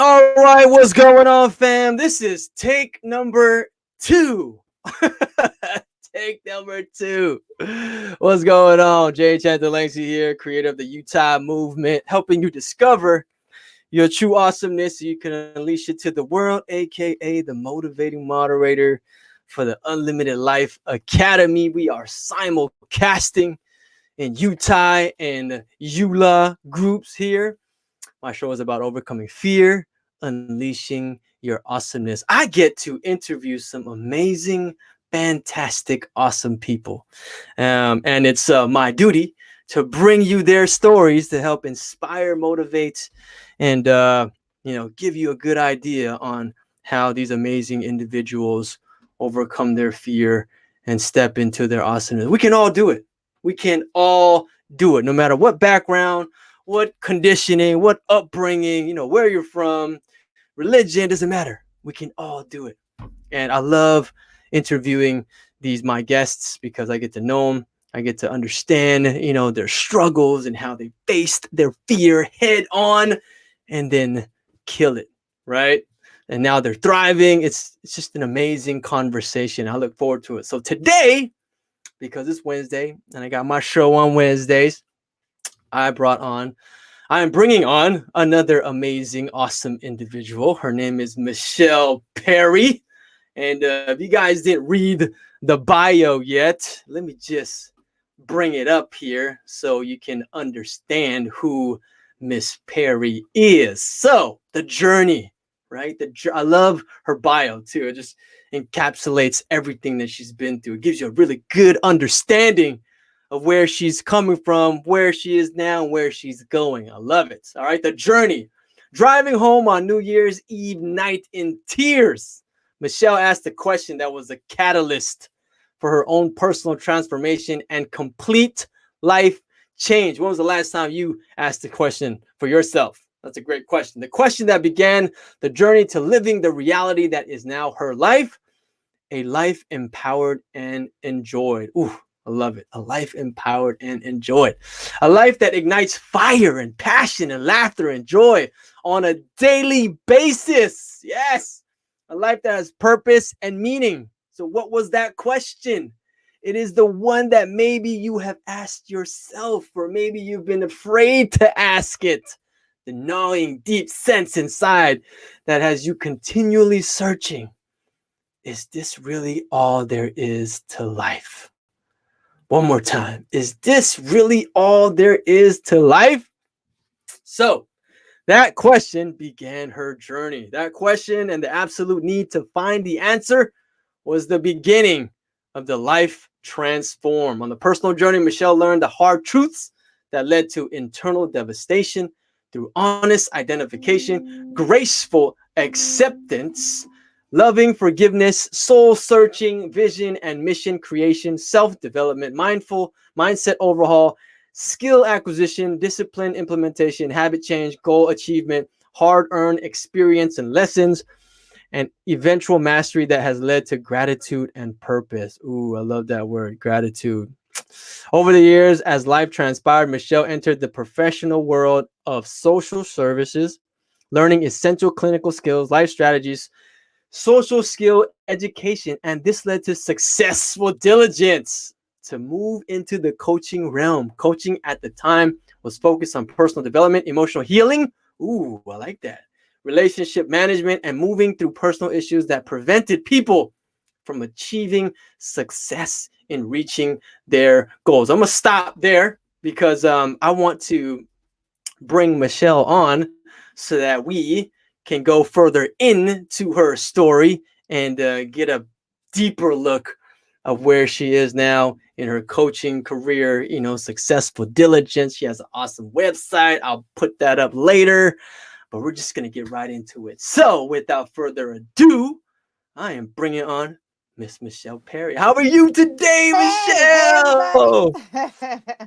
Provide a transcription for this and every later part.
All right, what's going on, fam? This is take number two. Take number two. What's going on? Jay Chantalancy here, creator of the UTAI movement, helping you discover your true awesomeness so you can unleash it to the world, aka the motivating moderator for the Unlimited Life Academy. We are simulcasting in UTAI and EULA groups here. My show is about overcoming fear, unleashing your awesomeness. I get to interview some amazing, fantastic, awesome people. And it's my duty to bring you their stories to help inspire, motivate, and give you a good idea on how these amazing individuals overcome their fear and step into their awesomeness. We can all do it. We can all do it, no matter what background, what conditioning, what upbringing, where you're from, religion, doesn't matter. We can all do it. And I love interviewing my guests because I get to know them. I get to understand, their struggles and how they faced their fear head on and then kill it, right? And now they're thriving. It's just an amazing conversation. I look forward to it. So today, because it's Wednesday and I got my show on Wednesdays, I am bringing on another amazing, awesome individual. Her name is Michelle Perry. And if you guys didn't read the bio yet, let me just bring it up here so you can understand who Miss Perry is. So the journey, right? I love her bio too. It just encapsulates everything that she's been through. It gives you a really good understanding of where she's coming from, where she is now, and where she's going. I love it. All right, the journey. Driving home on New Year's Eve night in tears, Michelle asked a question that was a catalyst for her own personal transformation and complete life change. When was the last time you asked a question for yourself? That's a great question. The question that began the journey to living the reality that is now her life, a life empowered and enjoyed. Ooh, I love it. A life empowered and enjoyed. A life that ignites fire and passion and laughter and joy on a daily basis. Yes. A life that has purpose and meaning. So what was that question? It is the one that maybe you have asked yourself, or maybe you've been afraid to ask it. The gnawing deep sense inside that has you continually searching. Is this really all there is to life? One more time. Is this really all there is to life? So that question began her journey. That question and the absolute need to find the answer was the beginning of the life transform. On the personal journey, Michelle learned the hard truths that led to internal devastation through honest identification, graceful acceptance, loving forgiveness, soul searching, vision and mission creation, self-development, mindful mindset overhaul, skill acquisition, discipline implementation, habit change, goal achievement, hard-earned experience and lessons, and eventual mastery that has led to gratitude and purpose. Ooh, I love that word, gratitude. Over the years, as life transpired, Michelle entered the professional world of social services, learning essential clinical skills, life strategies, social skill education, and this led to successful diligence to move into the coaching realm. Coaching at the time was focused on personal development, emotional healing. Ooh, I like that. Relationship management and moving through personal issues that prevented people from achieving success in reaching their goals. I'm going to stop there because I want to bring Michelle on so that we can go further into her story and get a deeper look of where she is now in her coaching career, successful diligence. She has an awesome website. I'll put that up later, but we're just going to get right into it. So without further ado, I am bringing on Miss Michelle Perry. How are you today, Michelle? Hey,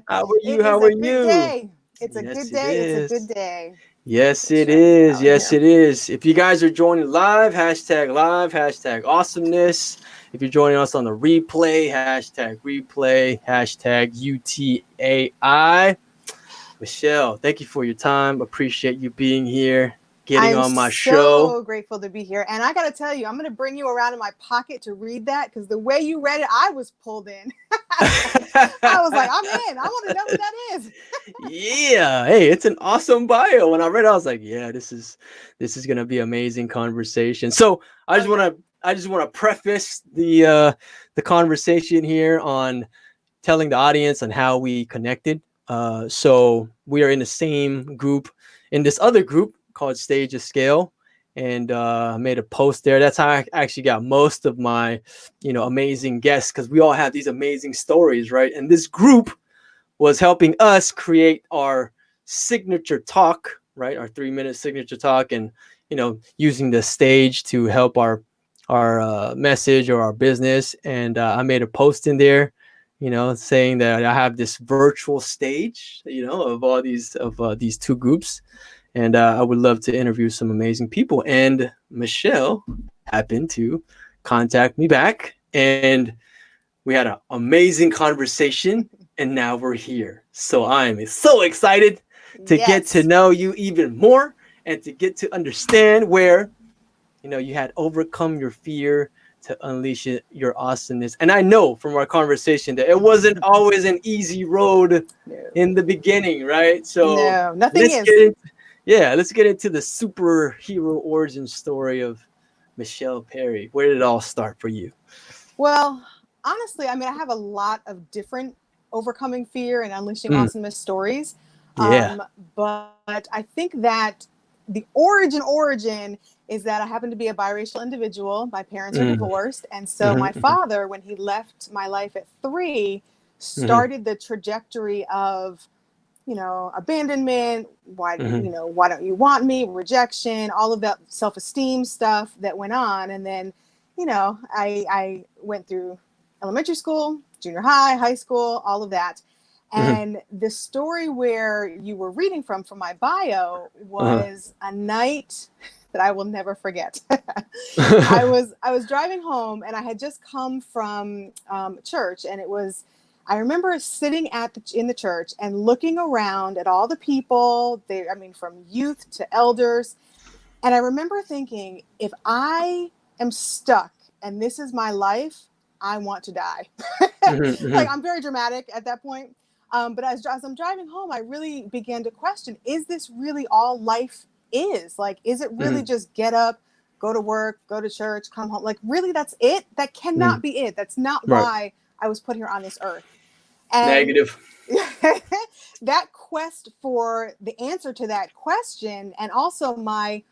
How are you? it How is are a good you? day. It's a Yes, good it day. It's a good is. day. Yes, For it sure. is. Out Yes, here. it is. If you guys are joining live, hashtag awesomeness. If you're joining us on the replay, hashtag UTAI. Michelle, thank you for your time. Appreciate you being here. getting I'm on my show. so grateful to be here. And I got to tell you, I'm going to bring you around in my pocket to read that, because the way you read it, I was pulled in. I was like, I'm in. I want to know what that is. Yeah. Hey, it's an awesome bio. When I read it, I was like, yeah, this is gonna be amazing conversation. So I Oh, just yeah. wanna I just wanna preface the conversation here on telling the audience on how we connected. So we are in the same group, in this other group called Stage of Scale, and I made a post there. That's how I actually got most of my, amazing guests, because we all have these amazing stories, right? And this group was helping us create our signature talk, right? Our 3-minute signature talk, and using the stage to help our message or our business. And I made a post in there, saying that I have this virtual stage, of all these two groups, and I would love to interview some amazing people. And Michelle happened to contact me back, and we had an amazing conversation, and now we're here. So I'm so excited to get to Yes. know you even more and to get to understand where you had overcome your fear to unleash your awesomeness. And I know from our conversation that it wasn't always an easy road No, in the beginning, right? So no, nothing let's is. get into let's get into the superhero origin story of Michelle Perry. Where did it all start for you? Well, honestly, I mean, I have a lot of different overcoming fear and unleashing Mm, awesomeness stories. yeah. But I think that the origin is that I happen to be a biracial individual. My parents are Mm, divorced. And so my mhm, father, when he left my life at 3, mhm, started the trajectory of, abandonment. Why, mhm, why don't you want me? Rejection, all of that self-esteem stuff that went on. And then, I went through elementary school, junior high, high school, all of that. mhm, And the story where you were reading from my bio uh-huh. was a night that I will never forget. I Mhm, was driving home, and I had just come from church, and it was. I remember sitting in the church and looking around at all the people. I mean, from youth to elders, and I remember thinking, if I am stuck and this is my life, I want to die. Like, mhm, I'm very dramatic at that point. But as I'm driving home, I really began to question, is this really all life is? Like, is it really mhm, just get up, go to work, go to church, come home? Like, really, that's it? That cannot mhm. be it. That's not Right. why I was put here on this earth. And Negative. that quest for the answer to that question, and also I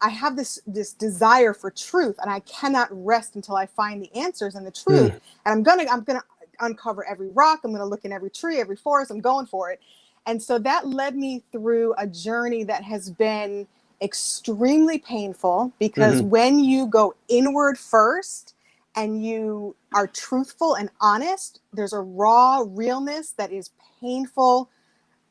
have this desire for truth, and I cannot rest until I find the answers and the truth. Mm, And I'm gonna uncover every rock. I'm gonna look in every tree, every forest. I'm going for it. And so that led me through a journey that has been extremely painful, because mhm, when you go inward first and you are truthful and honest, there's a raw realness that is painful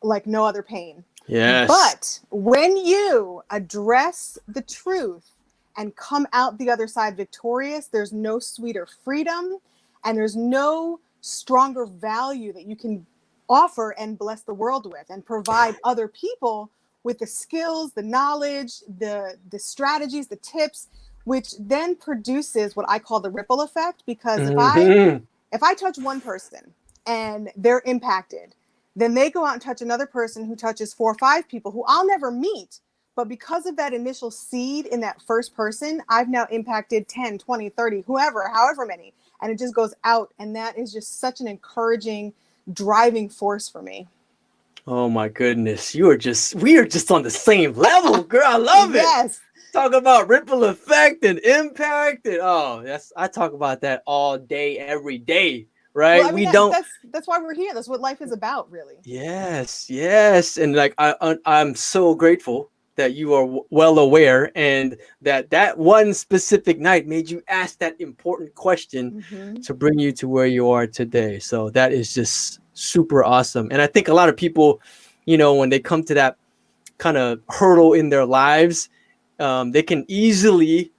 like no other pain. yes. But when you address the truth and come out the other side victorious, there's no sweeter freedom, and there's no stronger value that you can offer and bless the world with and provide other people with the skills, the knowledge, the strategies, the tips, which then produces what I call the ripple effect. Because Mhm. if I touch one person and they're impacted, then they go out and touch another person who touches 4 or 5 people who I'll never meet. But because of that initial seed in that first person, I've now impacted 10, 20, 30, whoever, however many. And it just goes out. And that is just such an encouraging, driving force for me. Oh my goodness. We are just on the same level, girl. I love it. Yes. Talk about ripple effect and impact, and I talk about that all day, every day, Well, right? I mean, We don't. that's why we're here. That's what life is about, really. Yes, yes, and like I'm so grateful that you are well aware, and that one specific night made you ask that important question Mm-hmm. to bring you to where you are today. So that is just super awesome. And I think a lot of people, when they come to that kind of hurdle in their lives, they can easily,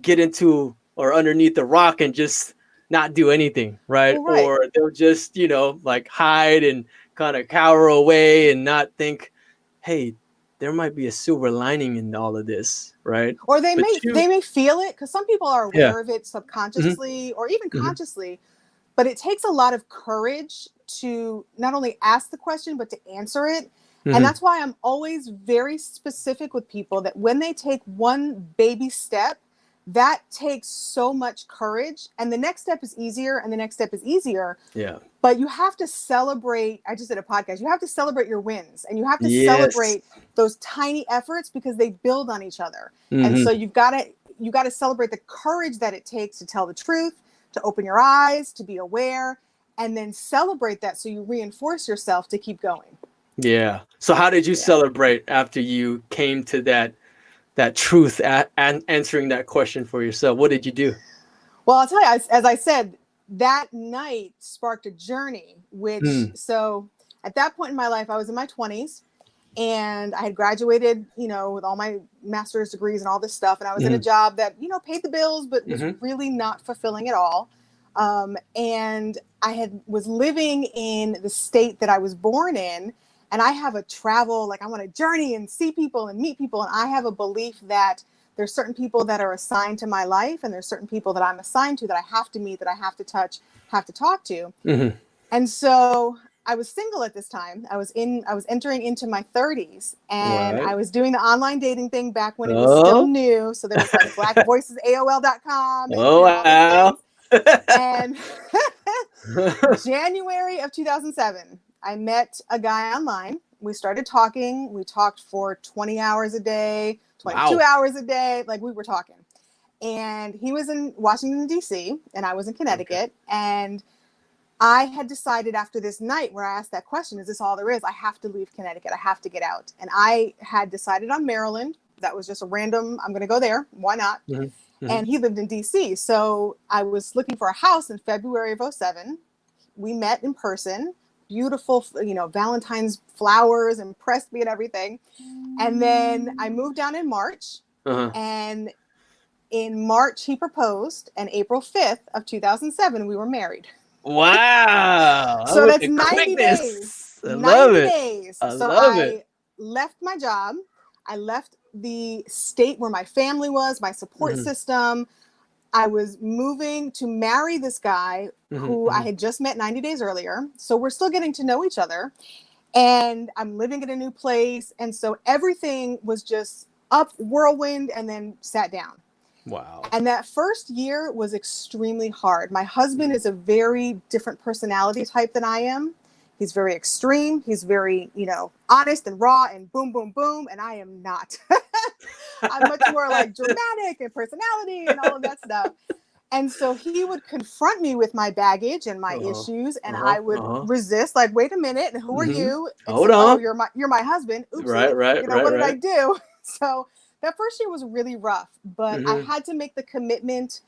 get into or underneath the rock and just not do anything, right? Well, right. Or they'll just, like hide and kind of cower away and not think, hey, there might be a silver lining in all of this, right? Or they But may feel it, because some people are yeah. aware of it Hmm. subconsciously or even Hmm. consciously, but it takes a lot of courage to not only ask the question but to answer it. And Hmm. that's why I'm always very specific with people that when they take one baby step, that takes so much courage, and the next step is easier, and the next step is easier. Yeah. But you have to celebrate. I just did a podcast. You have to celebrate your wins, and you have to Yes. celebrate those tiny efforts, because they build on each other. And so Hmm. you got to celebrate the courage that it takes to tell the truth, to open your eyes, to be aware, and then celebrate that, so you reinforce yourself to keep going. Yeah. So how did you Yeah. celebrate after you came to that truth and answering that question for yourself? What did you do? Well, I'll tell you, as I said, that night sparked a journey, which, Mm. so at that point in my life, I was in my 20s, and I had graduated, with all my master's degrees and all this stuff. And I was in a Hmm. job that, paid the bills, but was Hmm. really not fulfilling at all. And was living in the state that I was born in. And I have a travel, like I want to journey and see people and meet people. And I have a belief that there's certain people that are assigned to my life, and there's certain people that I'm assigned to, that I have to meet, that I have to touch, have to talk to. Hmm. And so I was single at this time. I was entering into my 30s, and Right. I was doing the online dating thing back when it was still Oh. new. So there was like Black Voices, AOL.com, and Oh all those wow. things. And January of 2007, I met a guy online. We started talking. We talked for 20 hours a day, 22 Wow. hours a day. Like, we were talking. And he was in Washington, D.C., and I was in Okay. Connecticut. And I had decided after this night where I asked that question, is this all there is? I have to leave Connecticut. I have to get out. And I had decided on Maryland. That was just a random, I'm going to go there. Why not? Hmm. Hmm. And he lived in DC. So I was looking for a house in February of 07. We met in person. Beautiful, Valentine's flowers impressed me and everything. And then I moved down in March. Uh-huh. And in March, he proposed. And April 5th of 2007, we were married. Wow. So With that's the 90 days. quickness. I love 90 it. days. I So love it. I left my job. I left the state where my family was, my support Hmm. system. I was moving to marry this guy Hmm. who I Hmm. had just met 90 days earlier. So we're still getting to know each other. And I'm living in a new place. And so everything was just up, whirlwind, and then sat down. Wow. And that first year was extremely hard. My husband is a very different personality type than I am. He's very extreme. He's very, honest and raw and boom, boom, boom. And I am not. I'm much more like dramatic and personality and all of that stuff. And so he would confront me with my baggage and my Uh-huh. issues, and Uh-huh. I would Uh-huh. resist, like, wait a minute, and who are Hmm. you? And Hold say, oh, on. you're my husband. Right, Oopsie. right, right, What did I right. do? So that first year was really rough, but I Hmm. had to make the commitment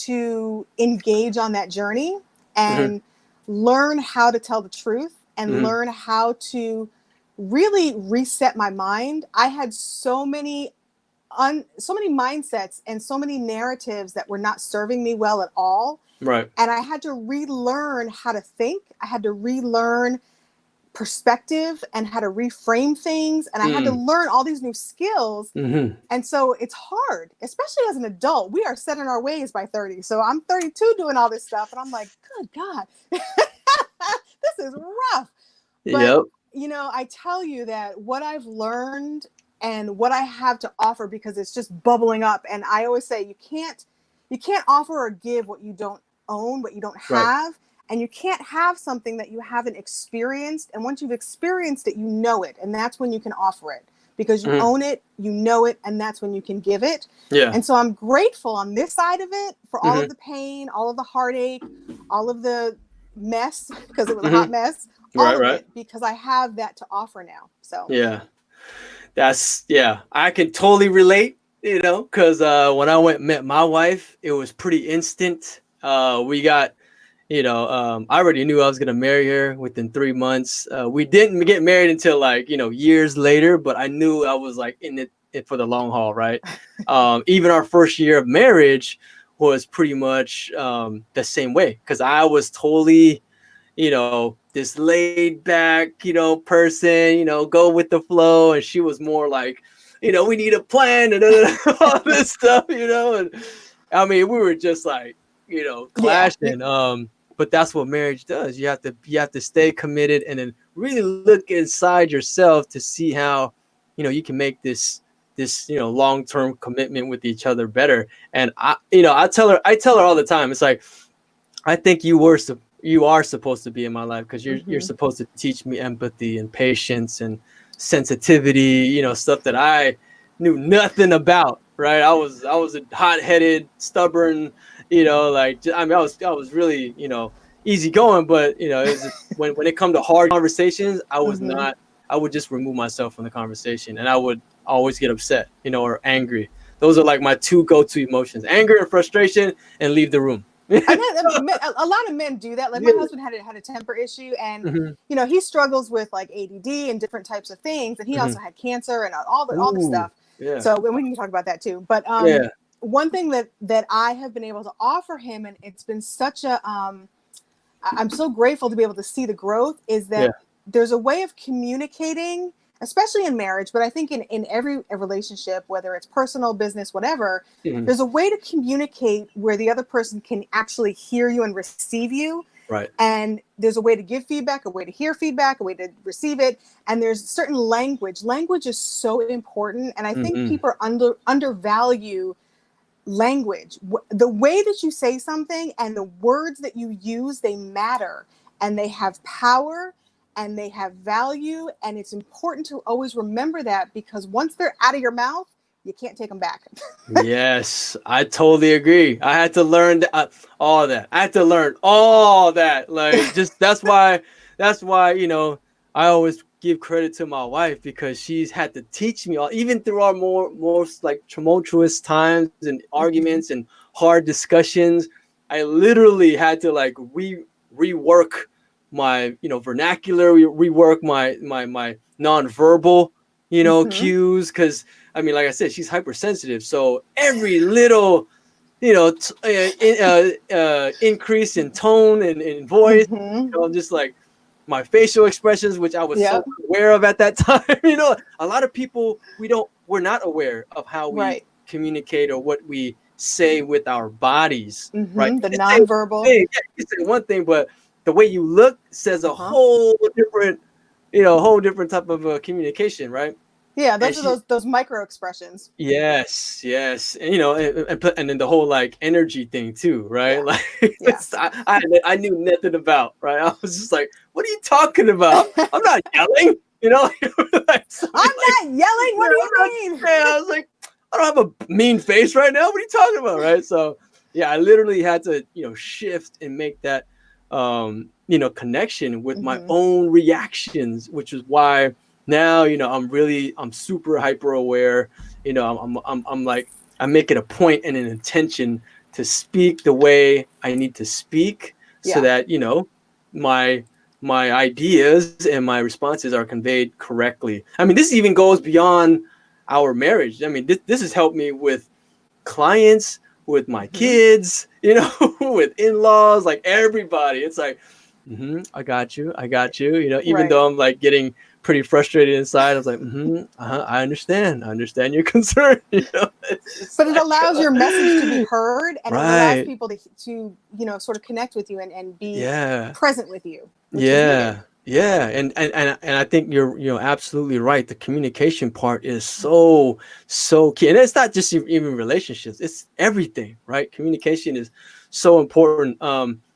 to engage on that journey Hmm. and learn how to tell the truth and Hmm. learn how to really reset my mind. I had so many mindsets and so many narratives that were not serving me well at all. Right. And I had to relearn how to think. I had to relearn perspective and how to reframe things. And I had to Mm. learn all these new skills. Hmm. And so it's hard, especially as an adult. We are set in our ways by 30. So I'm 32 doing all this stuff. And I'm like, good God, this is rough. But, Yep. I tell you that what I've learned and what I have to offer, because it's just bubbling up. And I always say, you can't offer or give what you don't own, what you don't Right. have. And you can't have something that you haven't experienced. And once you've experienced it, you know it. And that's when you can offer it, because you Hmm. own it, you know it, and that's when you can give it. Yeah. And so I'm grateful on this side of it for all Hmm. of the pain, all of the heartache, all of the mess, because it was a Hmm. hot mess, all Right, of right. it, because I have that to offer now. So Yeah. Yeah. I can totally relate, because when I met my wife, it was pretty instant. We got, I already knew I was gonna marry her within 3 months. We didn't get married until like, years later, but I knew I was like in it for the long haul, right? Even our first year of marriage was pretty much the same way, because I was totally, this laid back, person, go with the flow. And she was more like, we need a plan and all this stuff, and I mean, we were just like, Yeah. clashing. But that's what marriage does. You have to stay committed and then really look inside yourself to see how, you can make this long-term commitment with each other better. And I tell her all the time. It's like, I think you are supposed to be in my life because you're supposed to teach me empathy and patience and sensitivity, stuff that I knew nothing about, right? I was a hot-headed, stubborn, like, I mean, I was really, easygoing, but it was just, when it come to hard conversations, I would just remove myself from the conversation, and I would always get upset, or angry. Those are like my two go-to emotions: anger and frustration, and leave the room. A lot of men do that. Like my husband had a temper issue, and Mhm. he struggles with like ADD and different types of things, and he also had cancer and all the Ooh, stuff. yeah, So and we can talk about that too. But yeah, one thing that I have been able to offer him, and it's been such a I'm so grateful to be able to see the growth, is yeah. that there's a way of communicating, especially in marriage, but I think in every relationship, whether it's personal, business, whatever, Mhm. there's a way to communicate where the other person can actually hear you and receive you. Right. And there's a way to give feedback, a way to hear feedback, a way to receive it. And there's certain language. Language is so important. And I think Mhm. people undervalue language. The way that you say something and the words that you use, they matter, and they have power, and they have value, and it's important to always remember that, because once they're out of your mouth, you can't take them back. Yes, I totally agree. I had to learn all that. I had to learn all that. Like, just that's why I always give credit to my wife because she's had to teach me all, even through our most like tumultuous times and arguments and hard discussions. I literally had to like rework my vernacular, rework my nonverbal Mm-hmm. cues, because I mean, like I said, she's hypersensitive. So every little, increase in tone and in voice, Mm-hmm. just like my facial expressions, which I was so Yep. aware of at that time. A lot of people, we're not aware of how we Right. communicate or what we say with our bodies, right? Mm-hmm. The You can say one nonverbal. thing, yeah, you can say one thing, but the way you look says a Uh-huh. whole different type of communication, right? Yeah, And those are she those micro expressions. Yes, yes, and and then the whole like energy thing too, right? Yeah. Like, Yeah. I knew nothing about, right? I was just like, "What are you talking about? I'm not yelling," you know. Like, somebody I'm like, not yelling. yeah, What do I'm you not. mean? Yeah, I was like, I don't have a mean face right now. What are you talking about, right? So, yeah, I literally had to, shift and make that, connection with my Mm-hmm. own reactions, which is why now, I'm super hyper aware. I'm like, I make it a point and an intention to speak the way I need to speak so Yeah. that my ideas and my responses are conveyed correctly. I mean, this even goes beyond our marriage. I mean, this has helped me with clients, with my Mm-hmm. kids, with in-laws, like everybody. It's like, I got you. Even Right. though I'm like getting pretty frustrated inside, I was like, I understand your concern. It's just But it like, allows your message to be heard, and it allows right, people to sort of connect with you and be yeah. present with you, which is needed. Yeah, yeah, and I think you're absolutely right. The communication part is so key, and it's not just even relationships; it's everything, right? Communication is so important.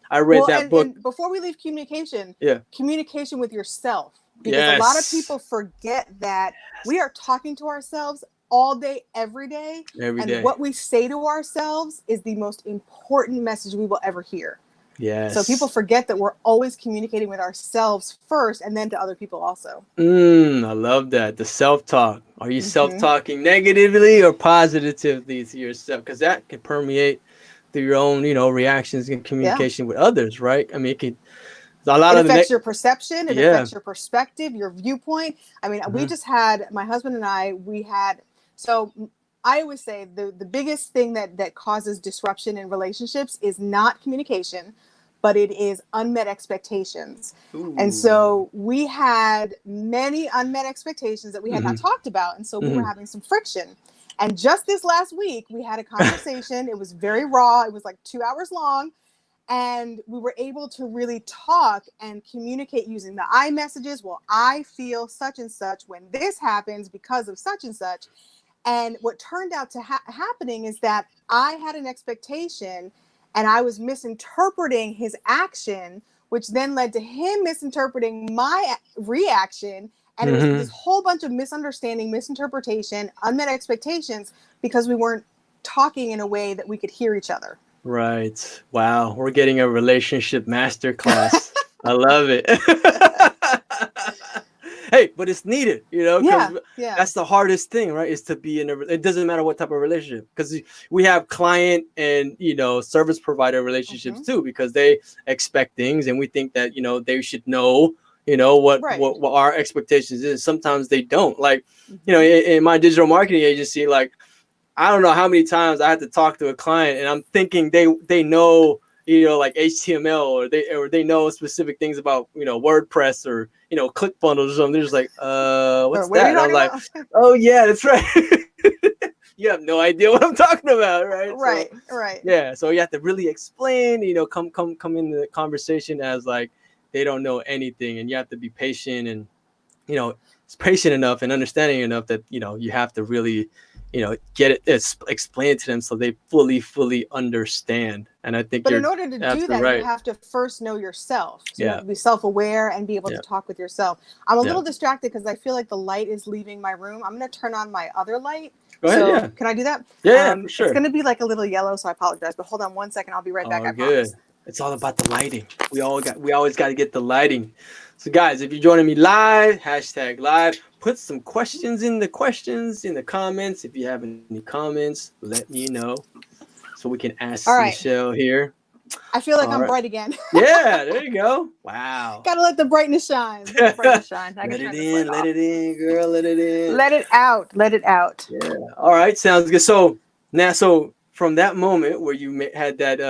I read Well, that book. and before we leave communication, Yeah. communication with yourself, because a lot of Yes. people forget that we are talking to ourselves all day, every day, Every and day. what we say to ourselves is the most important message we will ever hear. So people Yes. forget that we're always communicating with ourselves first, and then to other people also. I love that. The self-talk. Are you Mm-hmm. self-talking negatively or positively to yourself? Because that can permeate through your own, reactions and Yeah. communication with others, right? I mean, it could. A lot It of the affects your perception. It yeah. affects your perspective, your viewpoint. I mean, we Mhm. just had my husband and I. We had so I always say the biggest thing that causes disruption in relationships is not communication, but it is unmet expectations. Ooh. And so we had many unmet expectations that we had not talked about. And so we were having some friction. And just this last week, we had a conversation. It was very raw. It was like 2 hours long. And we were able to really talk and communicate using the I messages. Well, I feel such and such when this happens because of such and such. And what turned out to happening is that I had an expectation and I was misinterpreting his action, which then led to him misinterpreting my reaction. And it was this whole bunch of misunderstanding, misinterpretation, unmet expectations, because we weren't talking in a way that we could hear each other. Right. Wow. We're getting a relationship masterclass. I love it. Hey, but it's needed, because that's the hardest thing, right? Is to be in it doesn't matter what type of relationship, because we have client and, service provider relationships too, because they expect things and we think that, they should know, what our expectations is. Sometimes they don't. Like, in my digital marketing agency, like, I don't know how many times I had to talk to a client and I'm thinking they know, like HTML, or they know specific things about, WordPress or, ClickFunnels or something. They're just like, what's that? And I'm like, oh yeah, that's right. You have no idea what I'm talking about, right? Right. Yeah. So you have to really explain, come into the conversation as like they don't know anything, and you have to be patient and, it's patient enough and understanding enough that, you have to really, get it, explain it to them so they fully understand. And I think, but in order to do that, right. You have to first know yourself. So you Yeah. have to be self-aware and be able to talk with yourself. I'm a little distracted because I feel like the light is leaving my room. I'm going to turn on my other light. Go ahead. Yeah. Can I do that? Yeah, for sure. It's going to be like a little yellow, so I apologize. But hold on one second. I'll be right back. I promise. It's all about the lighting. We always got to get the lighting. So guys, if you're joining me live, #live, put some questions in the comments. If you have any comments, let me know so we can ask Michelle here. I feel like I'm bright again. Yeah, there you go. Wow. Gotta let the brightness shine. Let the brightness shine. Let it in, girl. Let it in. Let it out. Yeah. All right. Sounds good. So now, from that moment where you had that,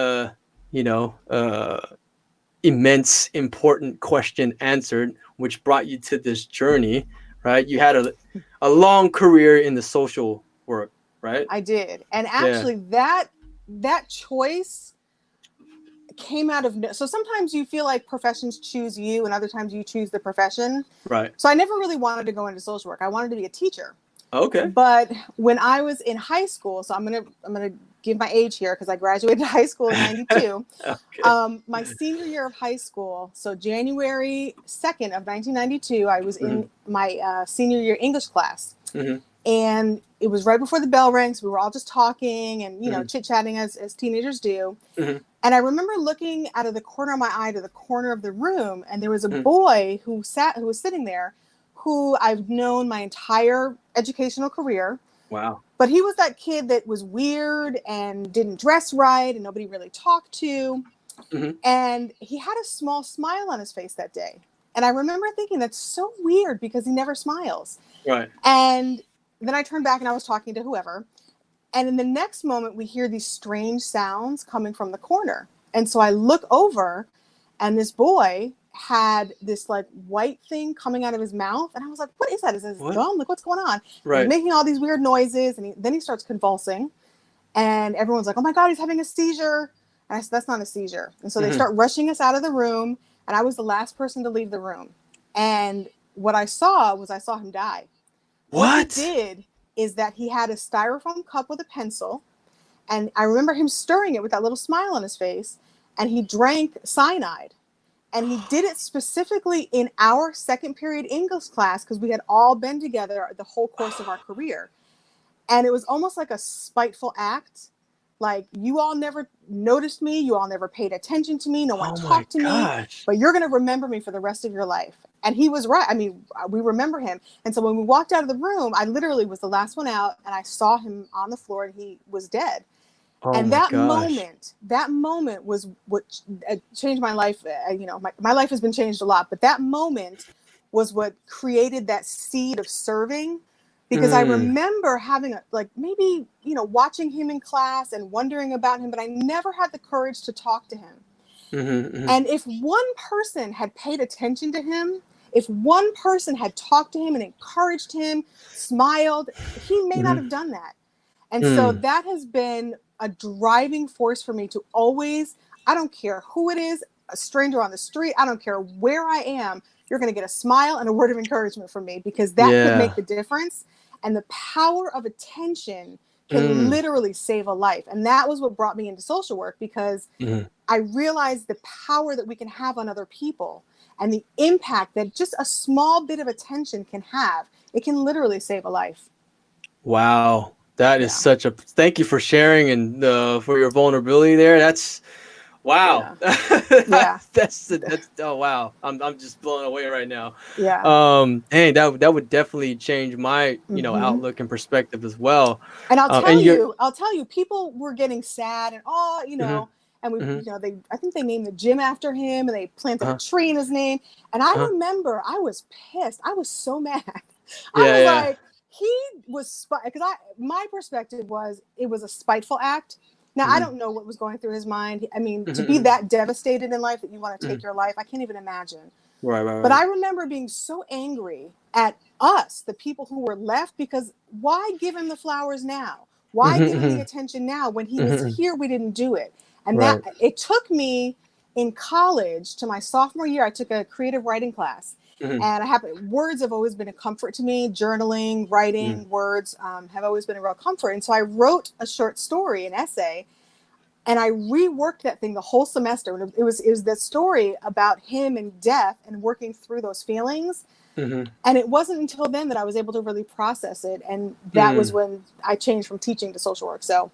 immense, important question answered, which brought you to this journey, right? You had a long career in the social work, right? I did. And actually that choice came out of so sometimes you feel like professions choose you and other times you choose the profession. Right. So I never really wanted to go into social work. I wanted to be a teacher. Okay. But when I was in high school, so I'm gonna give my age here because I graduated high school in 92. Okay. My senior year of high school, so January 2nd of 1992, I was in my senior year English class. And it was right before the bell rang, so we were all just talking and chit-chatting as teenagers do. And I remember looking out of the corner of my eye to the corner of the room, and there was a boy who was sitting there, who I've known my entire educational career. Wow. But he was that kid that was weird and didn't dress right and nobody really talked to. And he had a small smile on his face that day. And I remember thinking, that's so weird because he never smiles. Right. And then I turned back and I was talking to whoever. And in the next moment, we hear these strange sounds coming from the corner. And so I look over and this boy had this like white thing coming out of his mouth. And I was like, what is that? Is this gum? Like, what's going on? Right. He's making all these weird noises. And then he starts convulsing. And everyone's like, oh my God, he's having a seizure. And I said, that's not a seizure. And so they start rushing us out of the room. And I was the last person to leave the room. And what I saw him die. What he did is that he had a styrofoam cup with a pencil. And I remember him stirring it with that little smile on his face. And he drank cyanide. And he did it specifically in our second period English class because we had all been together the whole course of our career. And it was almost like a spiteful act. Like, you all never noticed me. You all never paid attention to me. No one talked to me. But you're going to remember me for the rest of your life. And he was right. I mean, we remember him. And so when we walked out of the room, I literally was the last one out. And I saw him on the floor and he was dead. And that moment was what changed my life. My life has been changed a lot. But that moment was what created that seed of serving. Because I remember having watching him in class and wondering about him, but I never had the courage to talk to him. And if one person had paid attention to him, if one person had talked to him and encouraged him, smiled, he may not have done that. And so that has been a driving force for me to always, I don't care who it is, a stranger on the street, I don't care where I am, you're going to get a smile and a word of encouragement from me, because that could make the difference. And the power of attention can literally save a life. And that was what brought me into social work, because I realized the power that we can have on other people and the impact that just a small bit of attention can have. It can literally save a life. Wow. That is such a, thank you for sharing and for your vulnerability there. That's, wow. Yeah. That's oh wow. I'm just blown away right now. Yeah. Hey, that would definitely change my, outlook and perspective as well. And I'll And tell you, people were getting sad and and we, I think they named the gym after him, and they planted a tree in his name. And I remember I was pissed. I was so mad. I was like, he was, because my perspective was, it was a spiteful act. Now, I don't know what was going through his mind. I mean, to be that devastated in life that you want to take your life, I can't even imagine. Right. But I remember being so angry at us, the people who were left, because why give him the flowers now? Why give him the attention now? When he was here, we didn't do it. And that it took me in college to my sophomore year. I took a creative writing class, and words have always been a comfort to me. Journaling, writing, words have always been a real comfort. And so I wrote a short story, an essay, and I reworked that thing the whole semester. And it was the story about him and death and working through those feelings. And it wasn't until then that I was able to really process it. And that was when I changed from teaching to social work. So,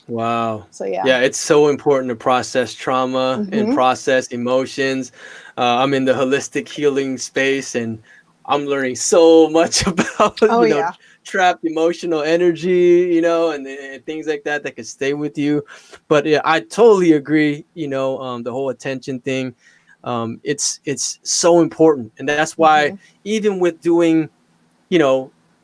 wow. So yeah. Yeah, it's so important to process trauma and process emotions. I'm in the holistic healing space, and I'm learning so much about trapped emotional energy, and things like that could stay with you. But yeah, I totally agree. The whole attention thing, it's so important, and that's why even with doing,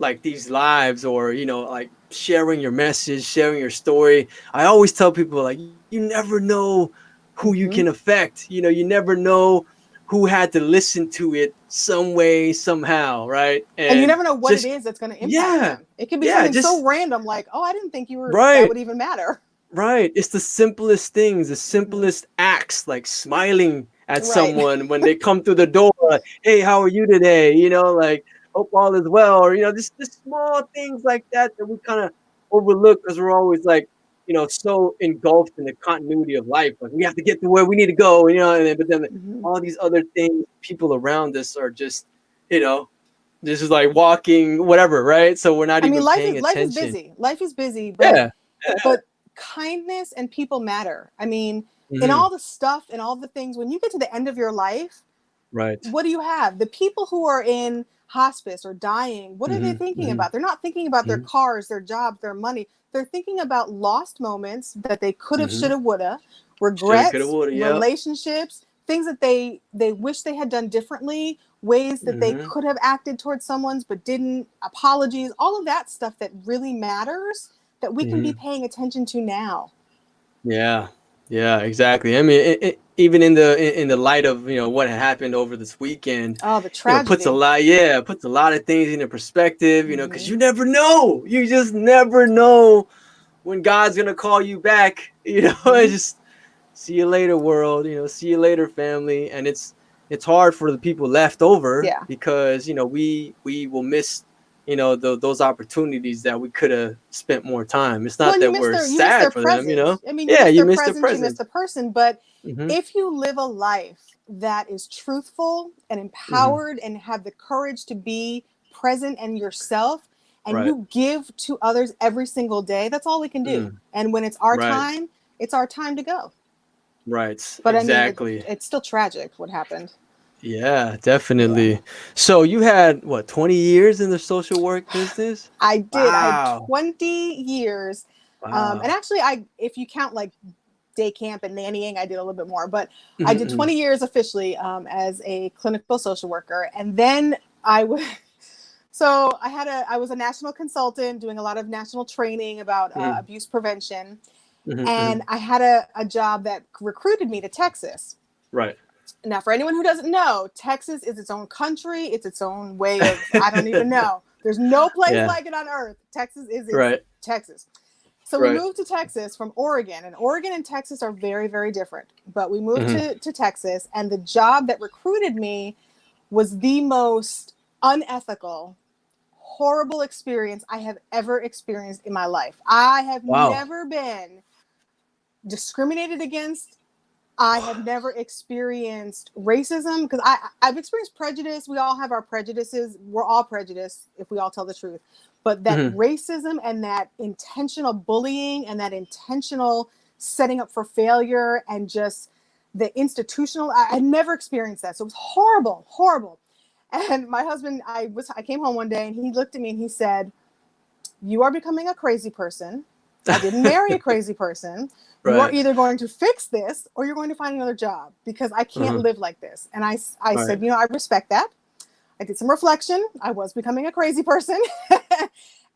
like these lives, or like sharing your message, sharing your story, I always tell people, like, you never know who you can affect. You never know who had to listen to it some way, somehow, right? And you never know what it is that's going to impact them. It could be something so random, like, oh, I didn't think that would even matter. Right. It's the simplest things, the simplest acts, like smiling at someone when they come through the door. Like, hey, how are you today? Like, hope all is well. Or, just small things like that we kind of overlook, because we're always like, so engulfed in the continuity of life. Like, we have to get to where we need to go, but then all these other things, people around us are just, this is like walking, whatever, right? So we're not even paying attention. Life is busy, but kindness and people matter. I mean, in all the stuff and all the things, when you get to the end of your life, what do you have? The people who are in hospice or dying, what are they thinking about? They're not thinking about their cars, their jobs, their money. They're thinking about lost moments that they could have, should have, would have, regrets, relationships, things that they wish they had done differently, ways that they could have acted towards someone's but didn't, apologies, all of that stuff that really matters, that we can be paying attention to now. Yeah, exactly. I mean, even in the light of what happened over this weekend, the tragedy, puts a lot of things into perspective. Because you never know. You just never know when God's gonna call you back. Just see you later, world. See you later, family. And it's hard for the people left over, because we will miss those opportunities that we could have spent more time. It's not that we're sad for them, I mean, you miss miss their presence, you miss the person. But if you live a life that is truthful and empowered and have the courage to be present and yourself, and you give to others every single day, that's all we can do. And when it's our time, it's our time to go. Right. But exactly. I mean, it's still tragic what happened. Yeah, definitely. So you had 20 years in the social work business? I did. Wow. I had 20 years. Wow. And actually, if you count like day camp and nannying, I did a little bit more, but I did 20 years officially as a clinical social worker. And then I was a national consultant doing a lot of national training about abuse prevention. And I had a job that recruited me to Texas. Right. Now, for anyone who doesn't know, Texas is its own country. It's its own way of, I don't even know. There's no place like it on earth. Texas is Texas. So we moved to Texas from Oregon, and Oregon and Texas are very, very different. But we moved to Texas, and the job that recruited me was the most unethical, horrible experience I have ever experienced in my life. I have never been discriminated against. I have never experienced racism, because I've experienced prejudice. We all have our prejudices. We're all prejudiced if we all tell the truth. But that racism and that intentional bullying and that intentional setting up for failure and just the institutional, I never experienced that. So it was horrible, horrible. And my husband, I came home one day and he looked at me and he said, "You are becoming a crazy person. I didn't marry a crazy person. You are either going to fix this or you're going to find another job, because I can't live like this." And I said, I respect that. I did some reflection. I was becoming a crazy person.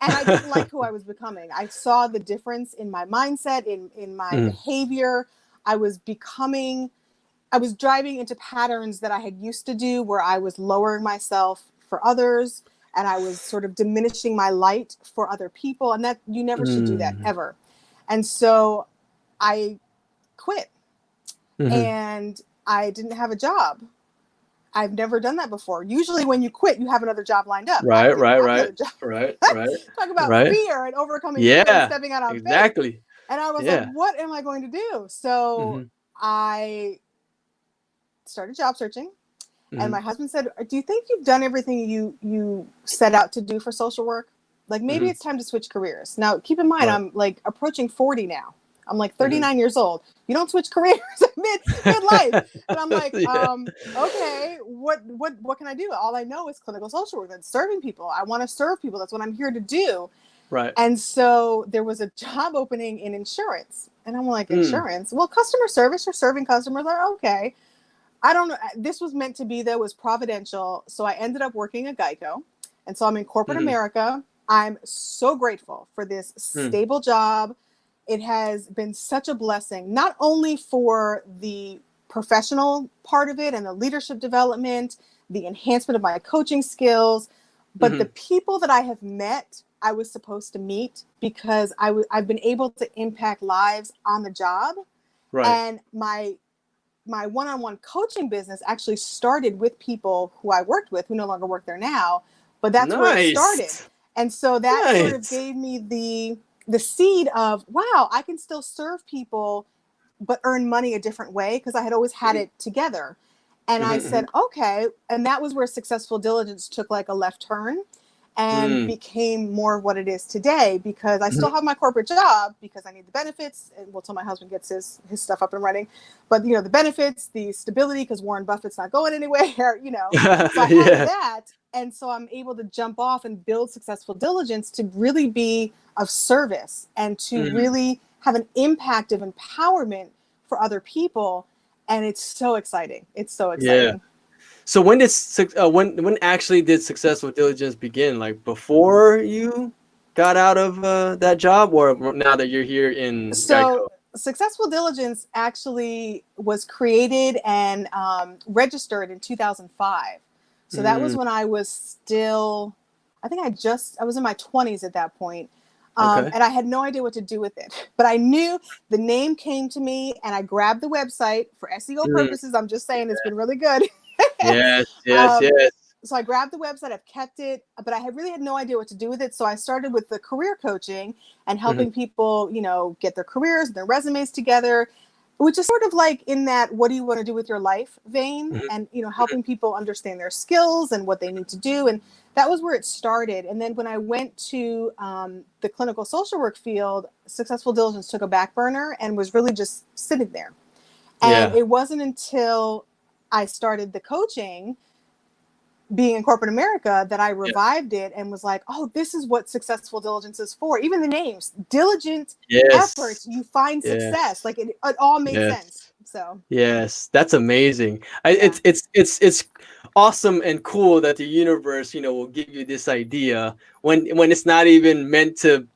And I didn't like who I was becoming. I saw the difference in my mindset, in my behavior. I was driving into patterns that I had used to do, where I was lowering myself for others and I was sort of diminishing my light for other people. And that you never should do that ever. And so I quit and I didn't have a job. I've never done that before. Usually when you quit, you have another job lined up. Right. Talk about fear and overcoming fear and stepping out on faith. And I was like, what am I going to do? So I started job searching. And my husband said, "Do you think you've done everything you set out to do for social work? Like, maybe it's time to switch careers." Now, keep in mind, I'm like approaching 40 now. I'm like 39 years old. You don't switch careers midlife. And I'm like, okay, what can I do? All I know is clinical social work. That's serving people. I want to serve people. That's what I'm here to do. Right. And so there was a job opening in insurance. And I'm like, insurance? Well, customer service, you're serving customers. Like, okay. I don't know. This was meant to be, though, was providential. So I ended up working at Geico. And so I'm in corporate America. I'm so grateful for this stable job. It has been such a blessing, not only for the professional part of it and the leadership development, the enhancement of my coaching skills, but the people that I have met, I was supposed to meet, because I've been able to impact lives on the job. Right. And my one-on-one coaching business actually started with people who I worked with, who no longer work there now, but that's where it started. And so that sort of gave me the seed of, wow, I can still serve people, but earn money a different way, because I had always had it together. And I said, okay. And that was where Successful Diligence took like a left turn and became more of what it is today, because I still have my corporate job because I need the benefits, and until my husband gets his stuff up and running. But, the benefits, the stability, because Warren Buffett's not going anywhere, So I have that. And so I'm able to jump off and build Successful Diligence to really be of service and to really have an impact of empowerment for other people. And it's so exciting. It's so exciting. Yeah. So when when actually did Successful Diligence begin? Like before you got out of that job, or now that you're here in Geico? Successful Diligence actually was created and registered in 2005. So that was when I was still, I think I was in my 20s at that point. And I had no idea what to do with it. But I knew the name came to me, and I grabbed the website for SEO purposes. I'm just saying, it's been really good. Yes. So I grabbed the website, I've kept it, but I really had no idea what to do with it. So I started with the career coaching and helping people, get their careers, their resumes together, which is sort of like in that, what do you want to do with your life vein, and, helping people understand their skills and what they need to do. And that was where it started. And then when I went to the clinical social work field, Successful Diligence took a back burner and was really just sitting there. And it wasn't until I started the coaching, being in corporate America, that I revived it and was like, oh, this is what Successful Diligence is for. Even the names, diligent efforts, you find success. Like it all made sense. So that's amazing. It's awesome and cool that the universe, will give you this idea when it's not even meant to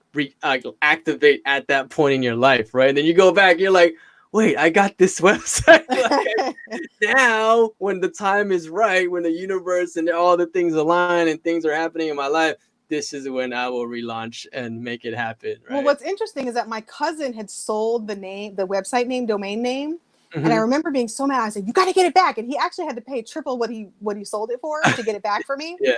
activate at that point in your life, right? And then you go back, you're like, wait, I got this website. Now, when the time is right, when the universe and all the things align and things are happening in my life, this is when I will relaunch and make it happen, Well, right? what's interesting is that my cousin had sold the website name, domain name. And I Mm-hmm. remember being so mad. I said, "You got to get it back." And he actually had to pay triple what he sold it for to get it back for me. Yeah.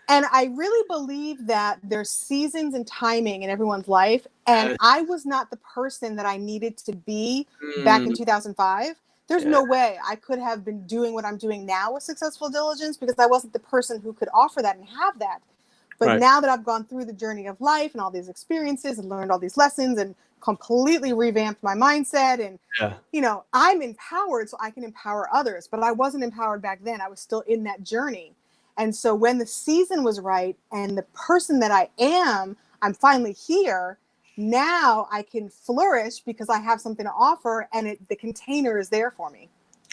And I really believe that there's seasons and timing in everyone's life. And Yes. I was not the person that I needed to be back in Mm, 2005. There's yeah. no way I could have been doing what I'm doing now with Successful Diligence because I wasn't the person who could offer that and have that. But Right. now that I've gone through the journey of life and all these experiences and learned all these lessons and completely revamped my mindset and Yeah. I'm empowered so I can empower others, but I wasn't empowered back then. I was still in that journey. And so when the season was right and the person that I am, I'm finally here. Now I can flourish because I have something to offer and the container is there for me.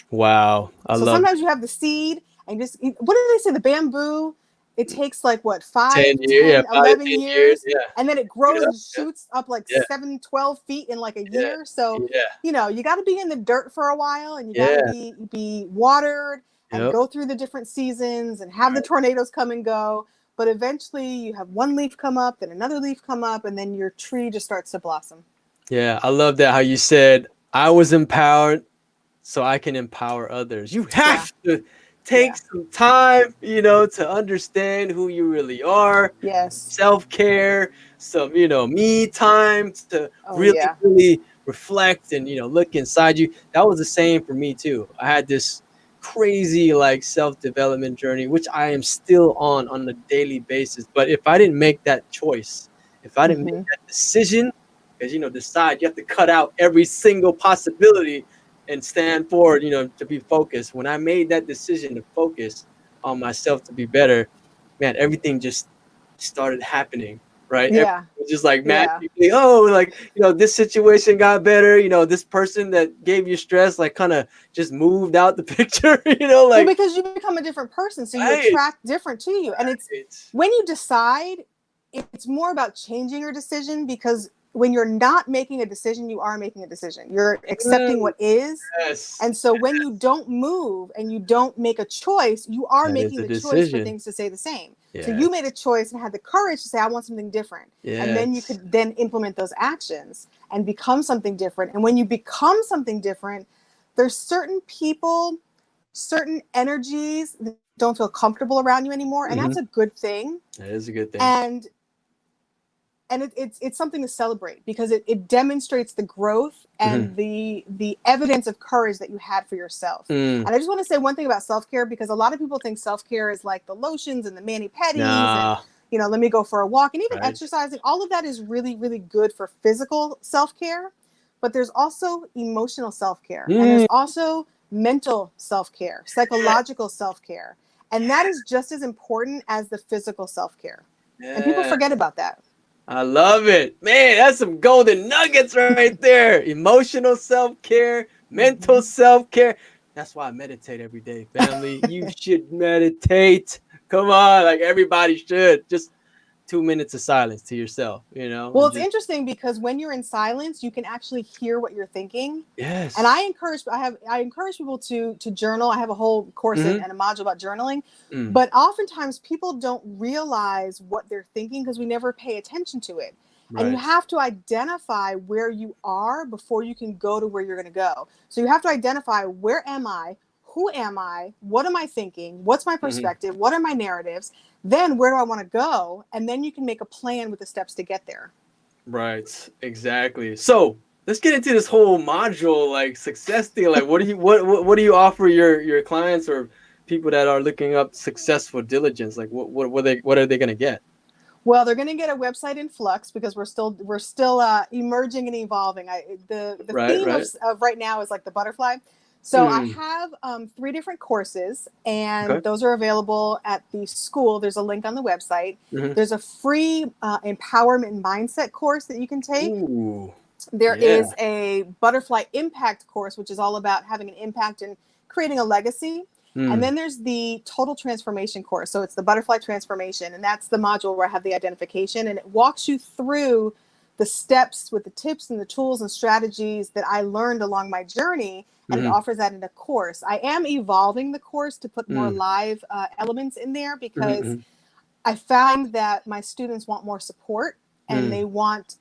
Wow. I So love sometimes you have the seed and what do they say? The bamboo, it takes like what, 10 5, years. Yeah. 10, 5 to 11 10 years. years. Yeah. And then it Get grows up. and shoots up like Yeah. 7, 12 feet in like a Yeah. year. So, Yeah. you got to be in the dirt for a while and you got to Yeah. be watered and Yep. go through the different seasons and have the Right. tornadoes come and go. But eventually you have one leaf come up, then another leaf come up, and then your tree just starts to blossom. Yeah. I love that how you said I was empowered so I can empower others. You Yeah. have to take Yeah. some time, to understand who you really are, Yes. self-care, some, me time to Oh, really, yeah. really reflect and, look inside you. That was the same for me too. I had this crazy like self-development journey, which I am still on a daily basis. But if I didn't make that choice, if I didn't make Mm-hmm. that decision, because, decide, you have to cut out every single possibility and stand forward, to be focused. When I made that decision to focus on myself to be better, man, everything just started happening, right? Everything Yeah. was just like Yeah. magically, oh, like, this situation got better, this person that gave you stress, like kind of just moved out the picture, Well, like, because you become a different person, so you right, attract different to you. And it's right. when you decide, it's more about changing your decision because when you're not making a decision, you are making a decision. You're accepting Mm, what is. yes, And so when you don't move and you don't make a choice, you are that is making a the choice for decision. things to stay the same. So you made a Yes, choice and had the courage to say, I want something different. And then you yes. could then implement those actions and become something different. And when you become something different, there's certain people, certain energies that don't feel comfortable around you anymore, and Hmm. that's a good thing. That is a good thing. And it's something to celebrate because it demonstrates the growth Hmm. and the evidence of courage that you had for yourself. Mm, And I just want to say one thing about self-care because a lot of people think self-care is like the lotions and the mani-pedis and nah, let me go for a walk and even right. exercising. All of that is really, really good for physical self-care, but there's also emotional self-care and there's Mm, also mental self-care, psychological self-care, and that is just as important as the physical self-care, and people yeah. forget about that. I love it. Man, that's some golden nuggets right there. Emotional self-care, mental Mm-hmm. self-care. That's why I meditate every day, family. You should meditate. Come on, like everybody should. Just 2 minutes of silence to yourself, Well, and it's just interesting because when you're in silence, you can actually hear what you're thinking. And yes. I encourage people to journal. I have a whole course Mm-hmm. and a module about journaling. Mm, But oftentimes people don't realize what they're thinking because we never pay attention to it. And you right. have to identify where you are before you can go to where you're going to go. So you have to identify, where am I? Who am I? What am I thinking? What's my Mm-hmm. perspective? What are my narratives? Then where do I want to go? And then you can make a plan with the steps to get there. Right. Exactly. So let's get into this whole module, like success thing. Like, what do you offer your clients or people that are looking up successful diligence? Like, what are they gonna get? Well, they're going to get a website in flux because we're still emerging and evolving. The Right. theme Right. of right now is like the butterfly. So I Mm, have 3 different courses, and okay. those are available at the school. There's a link on the website. Hmm. There's a free empowerment mindset course that you can take. Ooh. There Yeah. is a butterfly impact course, which is all about having an impact and creating a legacy. And then there's the total transformation course. So it's the butterfly transformation. And that's the module where I have the identification, and it walks you through the steps with the tips and the tools and strategies that I learned along my journey. And it offers that in a course. I am evolving the course to put more live elements in there, because I found that my students want more support and they want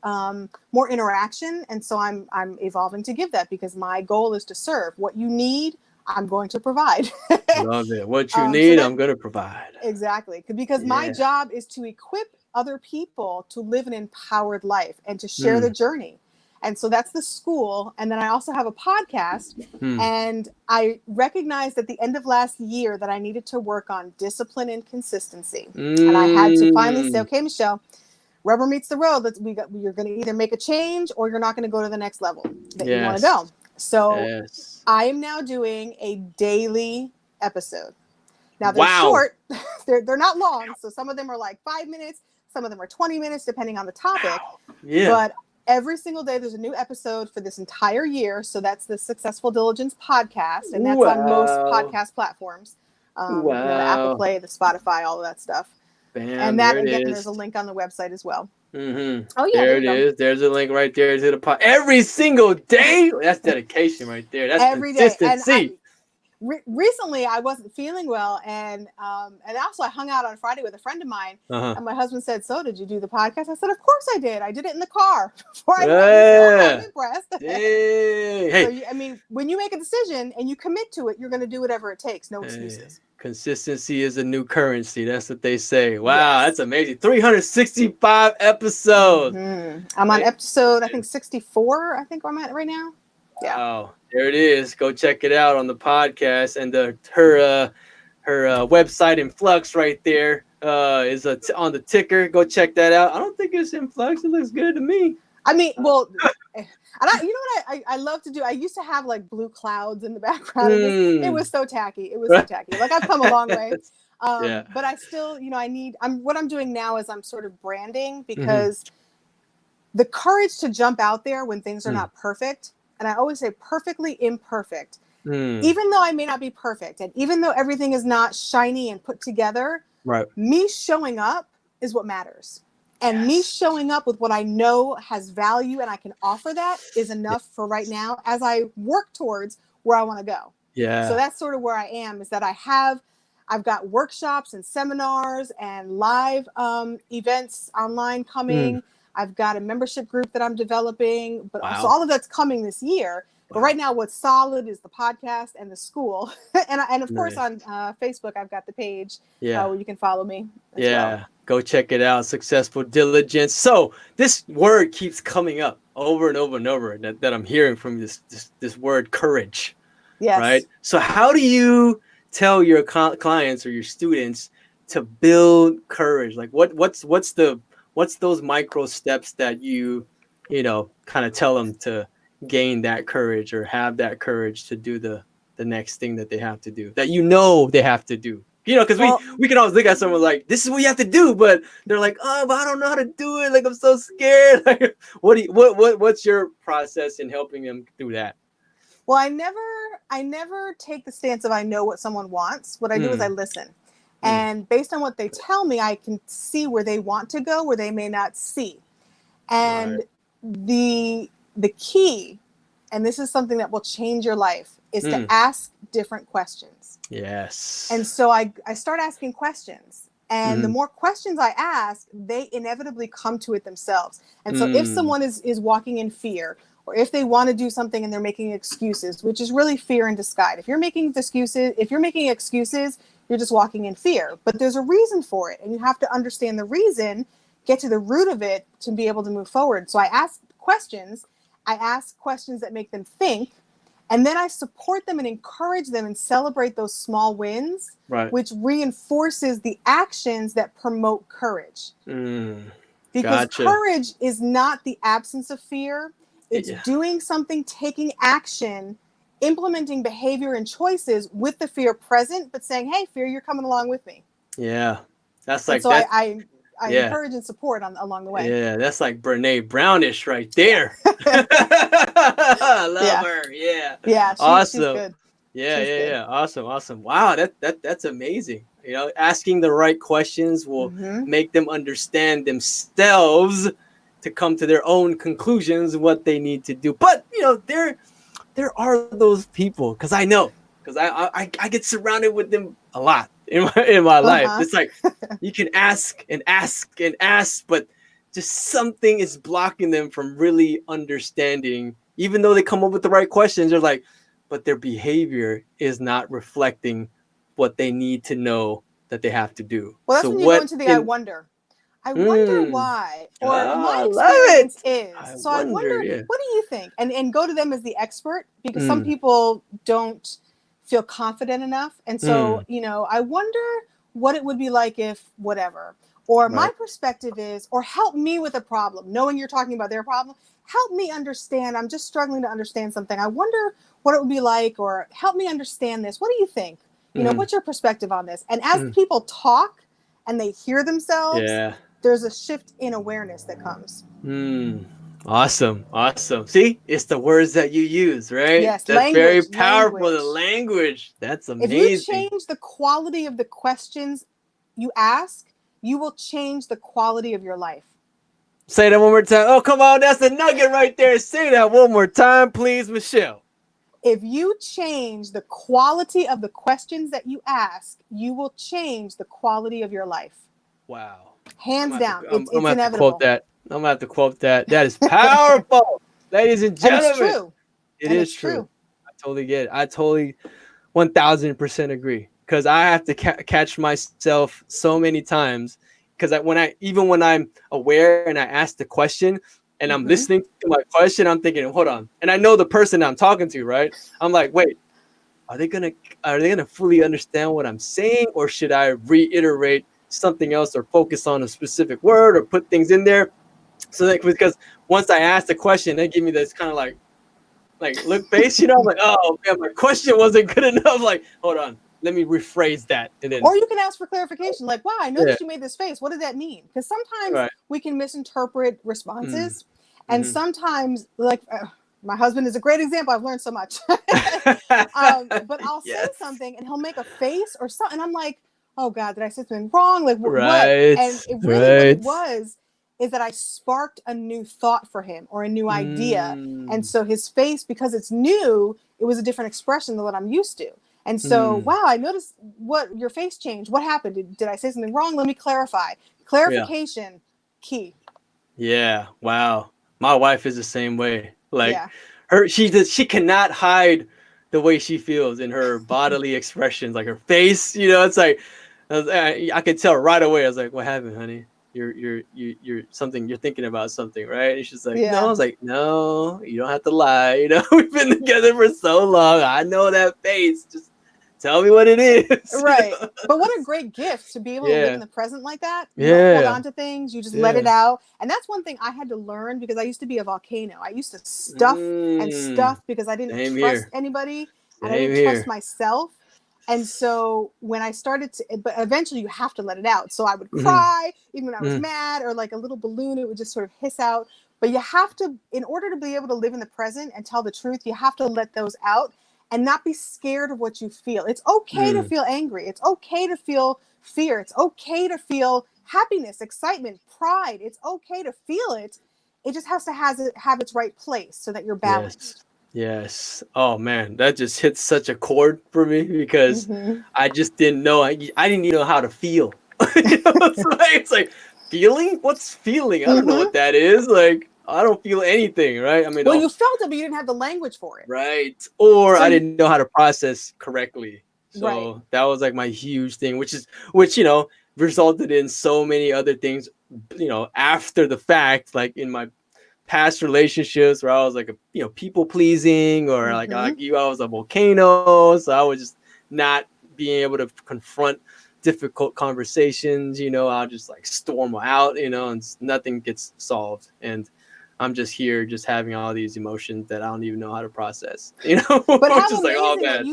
more interaction. And so I'm evolving to give that, because my goal is to serve. What you need, I'm going to provide. Love it. What you need, I'm going to provide. Exactly. Because my job is to equip other people to live an empowered life and to share the journey. And so that's the school. And then I also have a podcast. And I recognized at the end of last year that I needed to work on discipline and consistency. And I had to finally say, okay, Michelle, rubber meets the road. You're going to either make a change or you're not going to go to the next level that you want to go. So I am now doing a daily episode. Now they're short. They're not long. So some of them are like 5 minutes. Some of them are 20 minutes, depending on the topic. But every single day there's a new episode for this entire year. So that's the Successful Diligence podcast. And that's on most podcast platforms. The Apple Play, the Spotify, all of that stuff. Bam, and that, again, there's a link on the website as well. Oh, yeah. There it is. There's a link right there to the pod. Every single day. That's dedication right there. That's every consistency. Day. Recently, I wasn't feeling well, and also I hung out on Friday with a friend of mine, and my husband said, "So, did you do the podcast?" I said, "Of course I did. I did it in the car before I went." I'm impressed. So, I mean, when you make a decision and you commit to it, you're going to do whatever it takes. No excuses. Consistency is a new currency. That's what they say. Wow, that's amazing. 365 episodes. I'm on episode, I think, 64. I think where I'm at right now. Yeah. Wow. There it is. Go check it out on the podcast, and her website in flux right there is on the ticker. Go check that out. I don't think it's in flux. It looks good to me. I mean, well, and you know what I love to do? I used to have like blue clouds in the background. It was so tacky. Like, I've come a long way. But I still, what I'm doing now is I'm sort of branding, because the courage to jump out there when things are not perfect. And I always say perfectly imperfect, even though I may not be perfect. And even though everything is not shiny and put together, me showing up is what matters. And me showing up with what I know has value and I can offer that is enough for right now as I work towards where I want to go. So that's sort of where I am, is that I've got workshops and seminars and live events online coming. I've got a membership group that I'm developing, but so all of that's coming this year. But right now, what's solid is the podcast and the school, and of course on Facebook, I've got the page where you can follow me. As well. Go check it out. Successful Diligence. So this word keeps coming up over and over and over that I'm hearing from this word, courage. Right. So how do you tell your clients or your students to build courage? Like what's those micro steps that you kind of tell them to gain that courage or have that courage to do the next thing that they have to do, that they have to do? Because we can always look at someone like, this is what you have to do, but they're like, oh, but I don't know how to do it. Like, I'm so scared. Like, what's your process in helping them do that? Well, I never take the stance of I know what someone wants. What I do is I listen. And based on what they tell me, I can see where they want to go, where they may not see. And the key, and this is something that will change your life, is to ask different questions. Yes. And so I start asking questions. And the more questions I ask, they inevitably come to it themselves. And so if someone is walking in fear, or if they want to do something and they're making excuses, which is really fear in disguise. If you're making excuses, you're just walking in fear. But there's a reason for it. And you have to understand the reason, get to the root of it to be able to move forward. So I ask questions. I ask questions that make them think. And then I support them and encourage them and celebrate those small wins, which reinforces the actions that promote courage. Because courage is not the absence of fear. It's doing something, taking action, implementing behavior and choices with the fear present, but saying, hey, fear, you're coming along with me. Yeah. That's like, so I encourage and support along the way. Yeah. That's like Brene Brownish right there. I love her. Yeah. Yeah. Awesome. She's good. Yeah, She's yeah, good. yeah. Awesome, awesome. Wow, that's amazing. You know, asking the right questions will Mm-hmm. make them understand themselves to come to their own conclusions what they need to do. But you know, there are those people because I know because I get surrounded with them a lot in my life. Uh-huh. It's like you can ask and ask and ask, but just something is blocking them from really understanding. Even though they come up with the right questions, they're like, but their behavior is not reflecting what they need to know that they have to do. Well, So that's when you go what into the I can wonder. I wonder mm, why, or oh, my I love it. experience is. I So I wonder, wonder, yeah. what do you think? And go to them as the expert, because some Mm, people don't feel confident enough. And so, mm, I wonder what it would be like if whatever. Or my right. perspective is, or help me with a problem, knowing you're talking about their problem. Help me understand. I'm just struggling to understand something. I wonder what it would be like, or help me understand this. What do you think? Mm, What's your perspective on this? And as mm, people talk and they hear themselves, yeah. there's a shift in awareness that comes. Mm. Awesome. Awesome. See, it's the words that you use, right? Yes, That's very language, powerful. The language. language. That's If you amazing. change the quality of the questions you ask, you will change the quality of your life. Say that one more time. Oh, come on. That's the nugget right there. Say that one more time, please, Michelle. If you change the quality of the questions that you ask, you will change the quality of your life. Wow. Hands down. I'm It's gonna have to quote inevitable. that. I'm gonna have to quote that. That is powerful, ladies and And it's gentlemen. true. It And is it's true. true. I totally get it. I totally 1000% agree because I have to catch myself so many times because when I'm aware and I ask the question and I'm Mm-hmm. listening to my question, I'm thinking, hold on, and I know the person I'm talking to, right? I'm like, wait, are they gonna fully understand what I'm saying, or should I reiterate something else or focus on a specific word or put things in there? So like because once I ask the question, they give me this kind of like look face, I'm like, oh man, my question wasn't good enough. Like, hold on, let me rephrase that, and then Or you can ask for clarification, like, wow, I yeah, noticed you made this face. What did that mean? Because sometimes right, we can misinterpret mm, responses. And mm-hmm. sometimes, like, my husband is a great example. I've learned so much. But I'll say Yes, something and he'll make a face or something. And I'm like, oh God, did I say something wrong? Like, what? right, And what it right, was is that I sparked a new thought for him or a new idea. And mm, so his face, because it's new, it was a different expression than what I'm used to. And so, mm, wow, I noticed what your face changed. What happened? Did I say something wrong? Let me clarify. yeah, Clarification, key. yeah, wow. My wife is the same way. Like Yeah. she cannot hide the way she feels in her bodily expressions, like her face. It's like I could tell right away. I was like, "What happened, honey? You're something. You're thinking about something, right?" And she's like, "No." I Yeah. was like, "No, you don't have to lie. We've been together for so long. I know that face. Just tell me what it is." Right. But what a great gift to be able to live in Yeah, the present like that. You don't hold yeah, on to things, you just let it yeah. out. And that's one thing I had to learn because I used to be a volcano. I used to stuff and Mm, stuff because I didn't same trust here. anybody and I Same didn't trust here. myself. And so when I started to, but eventually you have to let it out. So I would Hmm. cry even when I was Hmm. mad, or like a little balloon, it would just sort of hiss out. But you have to, in order to be able to live in the present and tell the truth, you have to let those out and not be scared of what you feel. It's okay to Mm, feel angry. It's okay to feel fear. It's okay to feel happiness, excitement, pride. It's okay to feel it. It just has to have its right place so that you're yes. balanced. Yes. Oh man, that just hits such a chord for me because Mm-hmm. I just didn't know. I didn't even know how to feel. It's like feeling. What's feeling? I don't know Mm-hmm. what that is. Like I don't feel anything, right? I mean, Well, oh, you felt it, but you didn't have the language for it. right. Or So I you, didn't know how to process correctly. right. So that was like my huge thing, which resulted in so many other things. After the fact, like in my past relationships where I was like people pleasing, or like Mm-hmm. I was a volcano, so I was just not being able to confront difficult conversations. I'll just like storm out, and nothing gets solved, and I'm just here just having all these emotions that I don't even know how to process. But Just like, oh man,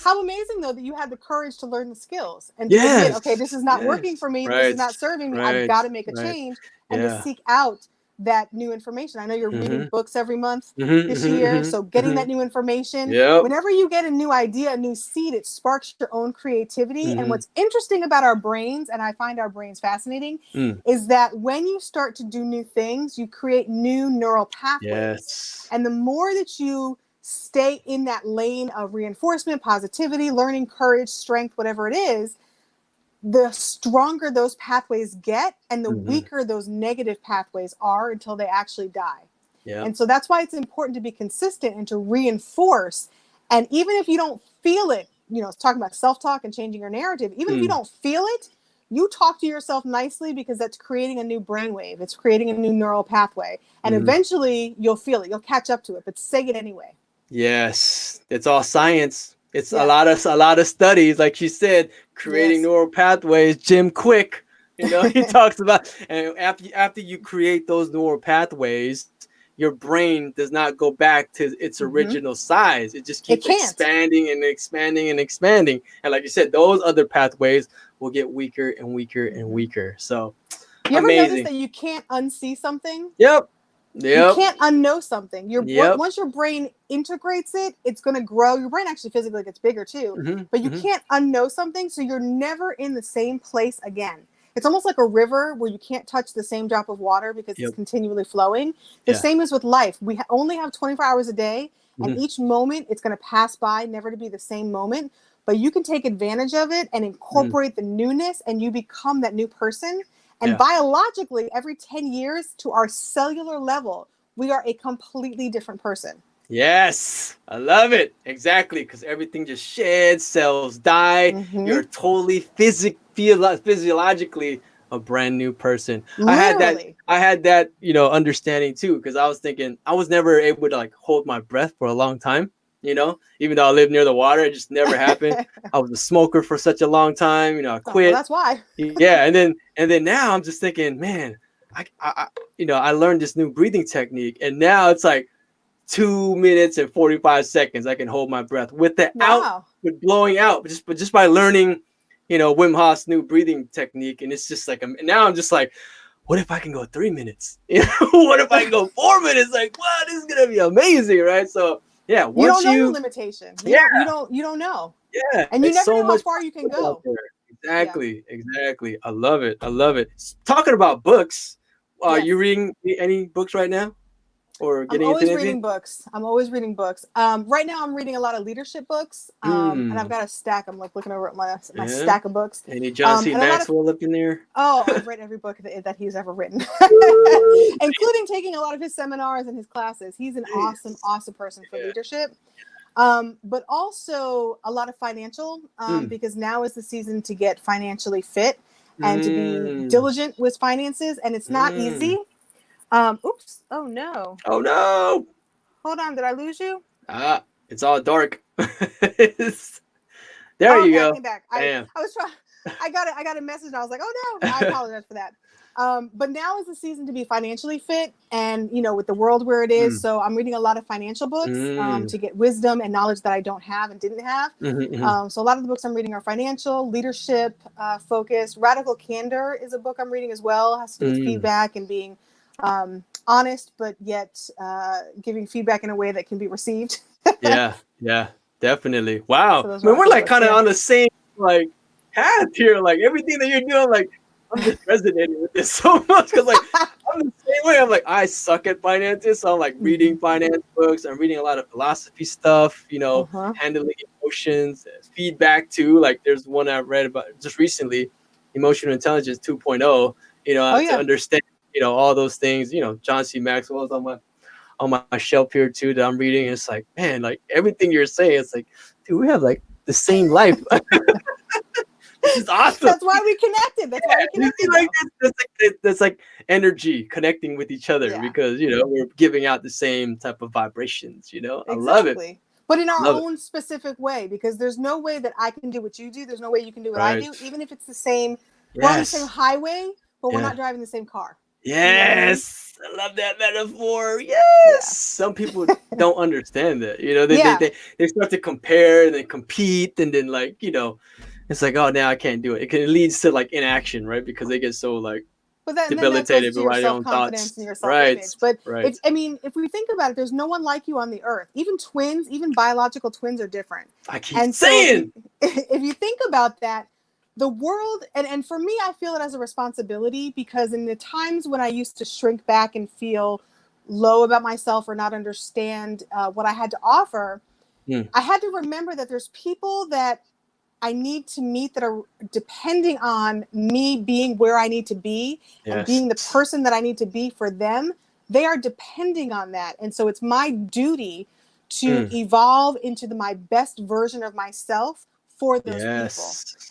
how amazing though that you had the courage to learn the skills and to admit, okay, yes, this is not working yes, for me. This is right, not serving me. I've right, got to make a right, change, and to yeah, seek out that new information. I know you're reading books every month this Mm-hmm, year. mm-hmm, So getting that mm-hmm. new information, Yep. whenever you get a new idea, a new seed, it sparks your own creativity. And Mm-hmm. what's interesting about our brains, and I find our brains fascinating, Mm. is that when you start to do new things, you create new neural pathways. Yes. And the more that you stay in that lane of reinforcement, positivity, learning, courage, strength, whatever it is, the stronger those pathways get and the Mm-hmm. weaker those negative pathways are until they actually die. Yep. And so that's why it's important to be consistent and to reinforce. And even if you don't feel it, it's talking about self-talk and changing your narrative. Even if you don't feel it, you talk to yourself nicely, because that's creating a new brainwave. It's creating a new neural pathway. And eventually you'll feel it. You'll catch up to it, but say it anyway. Yes, it's all science. It's Yeah. a lot of studies, like she said, creating Yes. neural pathways. Jim Quick, he talks about, and after you create those neural pathways, your brain does not go back to its original size. It just It keeps can't. expanding and expanding and expanding. And like you said, those other pathways will get weaker and weaker and weaker. So You ever notice amazing. that you can't unsee something? Yep. You Yep. can't unknow something. Yep. Once your brain integrates it, it's going to grow. Your brain actually physically gets bigger too, but you can't unknow something, so you're never in the same place again. It's almost like a river where you can't touch the same drop of water because it's continually flowing. The same is with life. We only have 24 hours a day, and each moment it's going to pass by, never to be the same moment. But you can take advantage of it and incorporate the newness, and you become that new person. And biologically, every 10 years to our cellular level, we are a completely different person. Yes, I love it. Exactly, because everything just sheds, cells die. You're totally physiologically a brand new person. Literally. I had that, understanding too, because I was thinking I was never able to like hold my breath for a long time. Even though I lived near the water, it just never happened. I was a smoker for such a long time. I Well, quit. that's why. Yeah, and then now I'm just thinking, man, I learned this new breathing technique, and now it's like 2 minutes and 45 seconds I can hold my breath with with blowing out, but just by learning, Wim Hof's new breathing technique. And it's just like, now I'm just like, what if I can go 3 minutes? What if I can go 4 minutes? Like, wow, this is gonna be amazing, right? So yeah, you don't know the limitation. You don't know. Yeah, And you it's never so know how much far you can go. Exactly. I love it. Talking about books, are you reading any books right now, or getting into anything? I'm always reading books. Right now I'm reading a lot of leadership books. And I've got a stack. I'm like looking over at my stack of books. Any John C. Maxwell up in there? Oh, I've read every book that he's ever written, including taking a lot of his seminars and his classes. He's an awesome person for leadership. But also a lot of financial, because now is the season to get financially fit and to be diligent with finances. And it's not easy. Oops. Oh no. Oh no. Hold on. Did I lose you? It's all dark. There you go. I came back. I was trying. I got a message and I was like, oh no. I apologize for that. But now is the season to be financially fit, and with the world where it is. So I'm reading a lot of financial books to get wisdom and knowledge that I don't have and didn't have. So a lot of the books I'm reading are financial, leadership focused. Radical Candor is a book I'm reading as well. It has to do with feedback and being honest, but yet giving feedback in a way that can be received. Yeah, definitely. Wow. So we're like kind of on the same path here. Like everything that you're doing, like I'm just resonating with this so much, because like I'm the same way. I'm like, I suck at finances, so I'm like reading finance books. I'm reading a lot of philosophy stuff, handling emotions, feedback too. Like there's one I read about just recently, Emotional Intelligence 2.0, to understand, all those things. John C. Maxwell is on my shelf here too that I'm reading. It's like, man, like everything you're saying, it's like, dude, we have like the same life. This is awesome. That's why we connected. That's like energy connecting with each other, because we're giving out the same type of vibrations. Exactly. I love it. But in our own specific way, because there's no way that I can do what you do. There's no way you can do what I do, even if it's the same. We're on the same highway, but we're not driving the same car. Yes, I love that metaphor. Yes, some people don't understand that. They start to compare and then compete, and then it's like, oh, now I can't do it. It leads to like inaction, right? Because they get so like But then that goes debilitated to your by your own self-confidence thoughts. and your Right. self-image. But Right. if we think about it, there's no one like you on the earth. Even twins, even biological twins are different. I keep And so saying. if you think about that, the world, and for me, I feel it as a responsibility, because in the times when I used to shrink back and feel low about myself or not understand what I had to offer, I had to remember that there's people that I need to meet that are depending on me being where I need to be and being the person that I need to be for them. They are depending on that. And so it's my duty to evolve into my best version of myself for those people.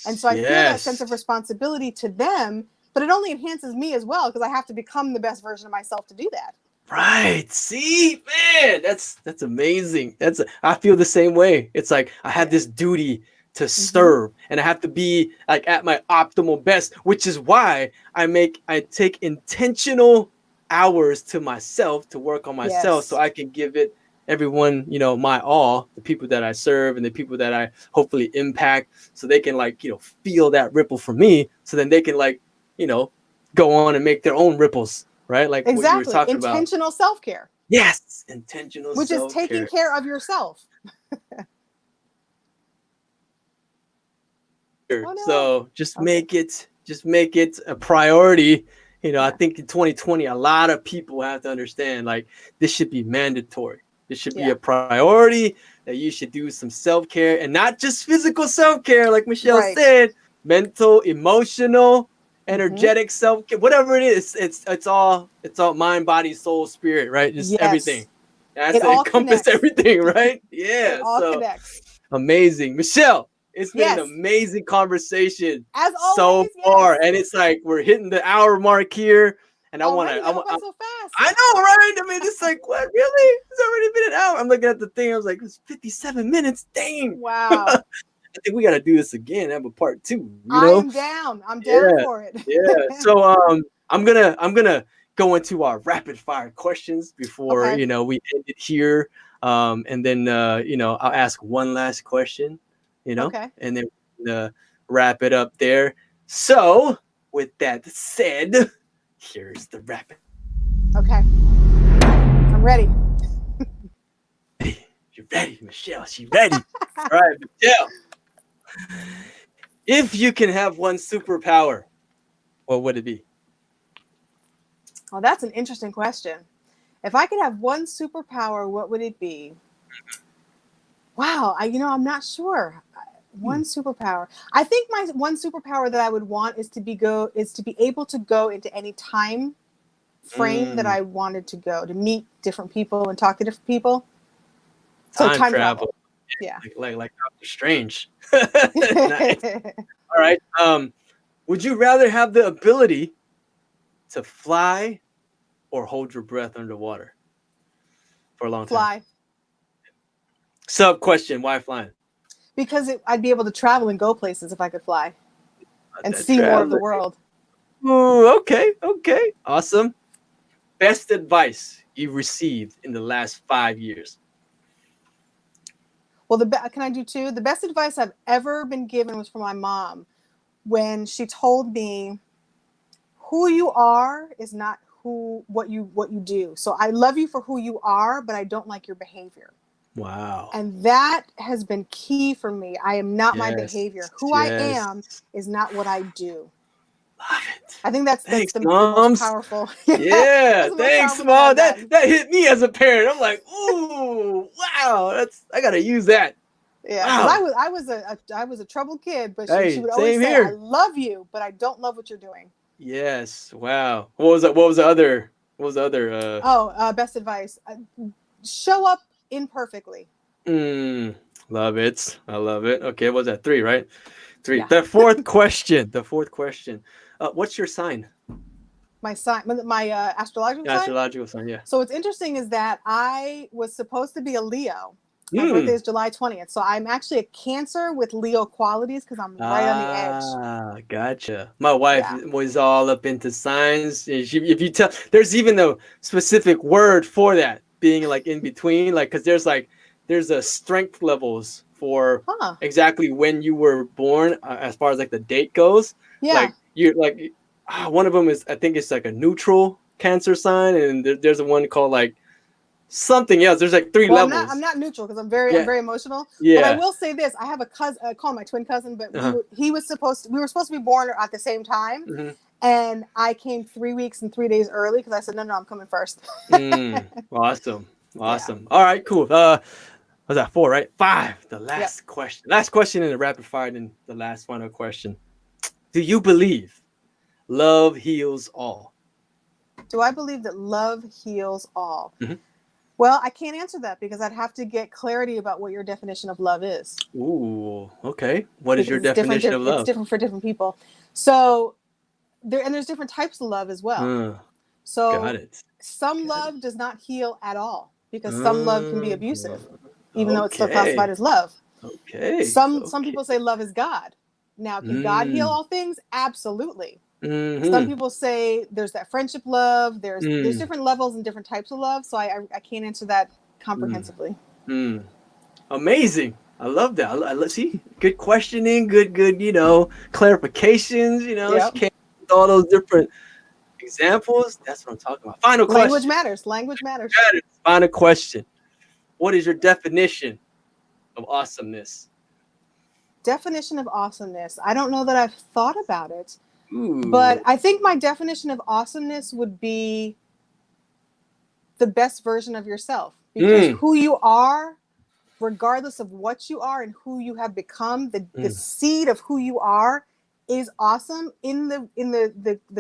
And so I feel that sense of responsibility to them, but it only enhances me as well, because I have to become the best version of myself to do that. Right. See, man, that's amazing. I feel the same way. It's like I have this duty to serve, and I have to be like at my optimal best, which is why I take intentional hours to myself to work on myself, so I can give it everyone, my all, the people that I serve and the people that I hopefully impact, so they can feel that ripple from me, so then they can go on and make their own ripples. Right? Like what you were talking about. Intentional self-care. Yes. Intentional self-care. Which is taking care of yourself. So just make it a priority. I think in 2020, a lot of people have to understand, like, this should be mandatory. This should be a priority, that you should do some self-care, and not just physical self-care, like Michelle said, mental, emotional, energetic self-care, whatever it is. It's all mind, body, soul, spirit, right? Just everything. That's to encompass everything, right? Yeah. It all connects. Amazing. Michelle, it's been an amazing conversation as always, so far. And it's like we're hitting the hour mark here. And I want to. So fast. I know, right? I mean, it's like, what? Really? It's already been an hour. I'm looking at the thing. I was like, it's 57 minutes. Dang. Wow. I think we got to do this again. Have a part 2. I'm down. I'm down for it. Yeah. So I'm gonna go into our rapid fire questions before we end it here. And then I'll ask one last question. And then wrap it up there. So with that said, here's the rapid. Okay. I'm ready. You're ready, Michelle. She's ready. All right, Michelle. If you can have one superpower, what would it be? Well, that's an interesting question. If I could have one superpower, what would it be? Wow, I'm not sure. One superpower. I think my one superpower that I would want is to be able to go into any time frame that I wanted to go, to meet different people and talk to different people. So time travel. Yeah. Like Dr. Strange. Nice. All right. Would you rather have the ability to fly or hold your breath underwater for a long time? Fly. Sub question, why flying? Because I'd be able to travel and go places if I could fly and see more of the world. Ooh, okay. Awesome. Best advice you received in the last 5 years? Well, can I do 2? The best advice I've ever been given was from my mom, when she told me, who you are is not what you do. So I love you for who you are, but I don't like your behavior. Wow. And that has been key for me. I am not my behavior. Who I am is not what I do. Love it. I think that's the most powerful. Yeah, thanks, Mom. That hit me as a parent. I'm like, ooh, wow. I gotta use that. Yeah, wow. I was a troubled kid, but she would always say, I love you, but I don't love what you're doing. Yes. Wow. What was the other? Best advice. Show up imperfectly. Love it. I love it. Okay, what was that? 3, right? 3. Yeah. The fourth question. What's your sign? My sign, my astrological sign? Astrological sign, yeah. So what's interesting is that I was supposed to be a Leo. My birthday is July 20th. So I'm actually a Cancer with Leo qualities, because I'm right on the edge. Ah, gotcha. My wife was all up into signs. If you tell, there's even a specific word for that, being like in between, like, because there's a strength levels for exactly when you were born, as far as like the date goes. Yeah. Like you're like one of them is, I think it's like a neutral cancer sign, and there's a one called like something else. There's like 3 Well, levels. I'm not neutral because I'm Yeah. very emotional. Yeah. But I will say this: I have a cousin. I call him my twin cousin, but we were supposed to be born at the same time, and I came 3 weeks and 3 days early because I said no, I'm coming first. Awesome. Yeah. All right, cool. Was that 4, right? 5. The last question. Last question in the rapid fire, and the last final question. Do you believe love heals all? Do I believe that love heals all? Well, I can't answer that because I'd have to get clarity about what your definition of love is. Ooh, okay. What is your definition of love? It's different for different people. So there's different types of love as well. So got it. Some love does not heal at all because some love can be abusive, even though it's still classified as love. Okay. Some people say love is God. Now, can God heal all things? Absolutely. Some people say there's that friendship love. There's different levels and different types of love. So I can't answer that comprehensively. Amazing. I love that. Let's see. Good questioning. Good, clarifications. She came with all those different examples. That's what I'm talking about. Final question. Language matters. Final question. What is your definition of awesomeness? Definition of awesomeness. I don't know that I've thought about it. But I think my definition of awesomeness would be the best version of yourself. Because who you are, regardless of what you are and who you have become, the seed of who you are is awesome. In the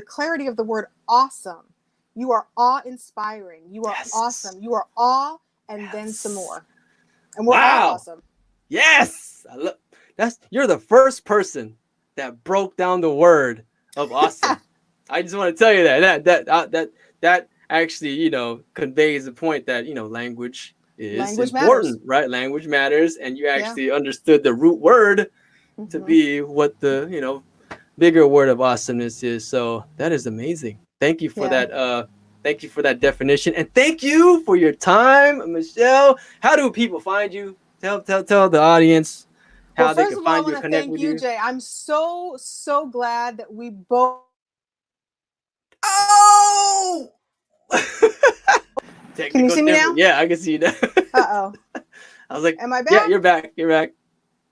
clarity of the word awesome, you are awe-inspiring. You are awesome. You are awe and then some more. And we're all awesome. Yes. You're the first person that broke down the word of awesome. I just want to tell you that actually, conveys the point that, language is important, right? Language matters. And you actually understood the root word to be what the, bigger word of awesomeness is. So that is amazing. Thank you for that. Thank you for that definition. And thank you for your time, Michelle. How do people find you? Tell the audience how they can find you, connect with you. Thank you, Jay. I'm so glad that we both. Oh! Can you see me now? Yeah, I can see you now. Uh-oh. I was like, am I back? Yeah, you're back. You're back.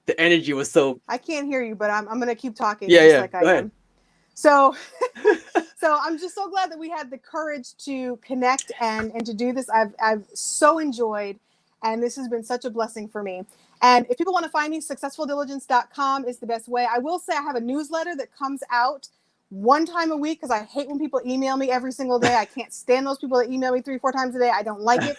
The energy was so. I can't hear you, but I'm going to keep talking. Like I am. So I'm just so glad that we had the courage to connect and to do this. I've so enjoyed, and this has been such a blessing for me. And if people want to find me, successfuldiligence.com is the best way. I will say I have a newsletter that comes out one time a week because I hate when people email me every single day. I can't stand those people that email me 3-4 times a day. I don't like it.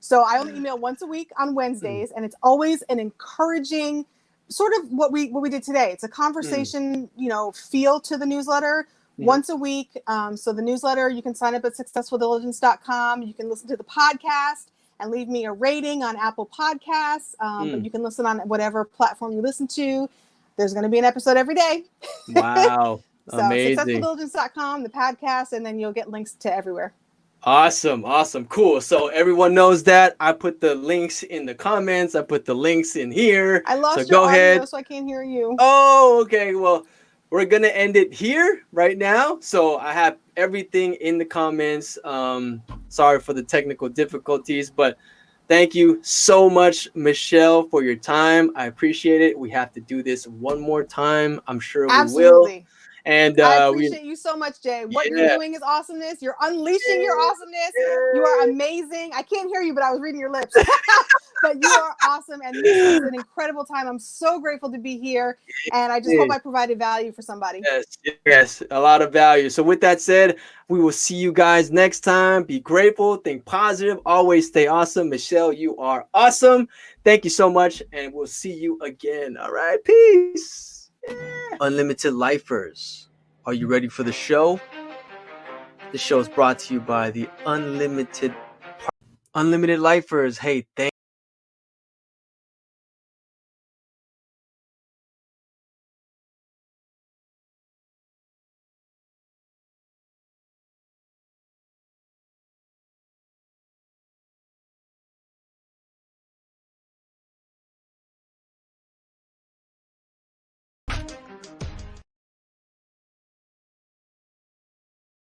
So I only email once a week on Wednesdays, and it's always an encouraging sort of what we did today. It's a conversation, feel to the newsletter once a week. So the newsletter, you can sign up at successfuldiligence.com. You can listen to the podcast and leave me a rating on Apple Podcasts. But you can listen on whatever platform you listen to. There's going to be an episode every day. Wow. So amazing. Successfuldiligence.com, the podcast, and then you'll get links to everywhere. Awesome. Cool. So everyone knows that. I put the links in the comments. I put the links in here. I lost your audio, so I can't hear you. Oh, okay. Well, we're going to end it here right now. So I have everything in the comments. Sorry for the technical difficulties, but thank you so much, Michelle, for your time. I appreciate it. We have to do this one more time. I'm sure we will. And I appreciate you so much, Jay. What you're doing is awesomeness. You're unleashing your awesomeness. You are amazing. I can't hear you, but I was reading your lips. But you are awesome. And this is an incredible time. I'm so grateful to be here. And I just hope I provided value for somebody. Yes, a lot of value. So with that said, we will see you guys next time. Be grateful, think positive, always stay awesome. Michelle, you are awesome. Thank you so much. And we'll see you again. All right, peace. Unlimited Lifers, are you ready for the show? The show is brought to you by the Unlimited Lifers. Hey,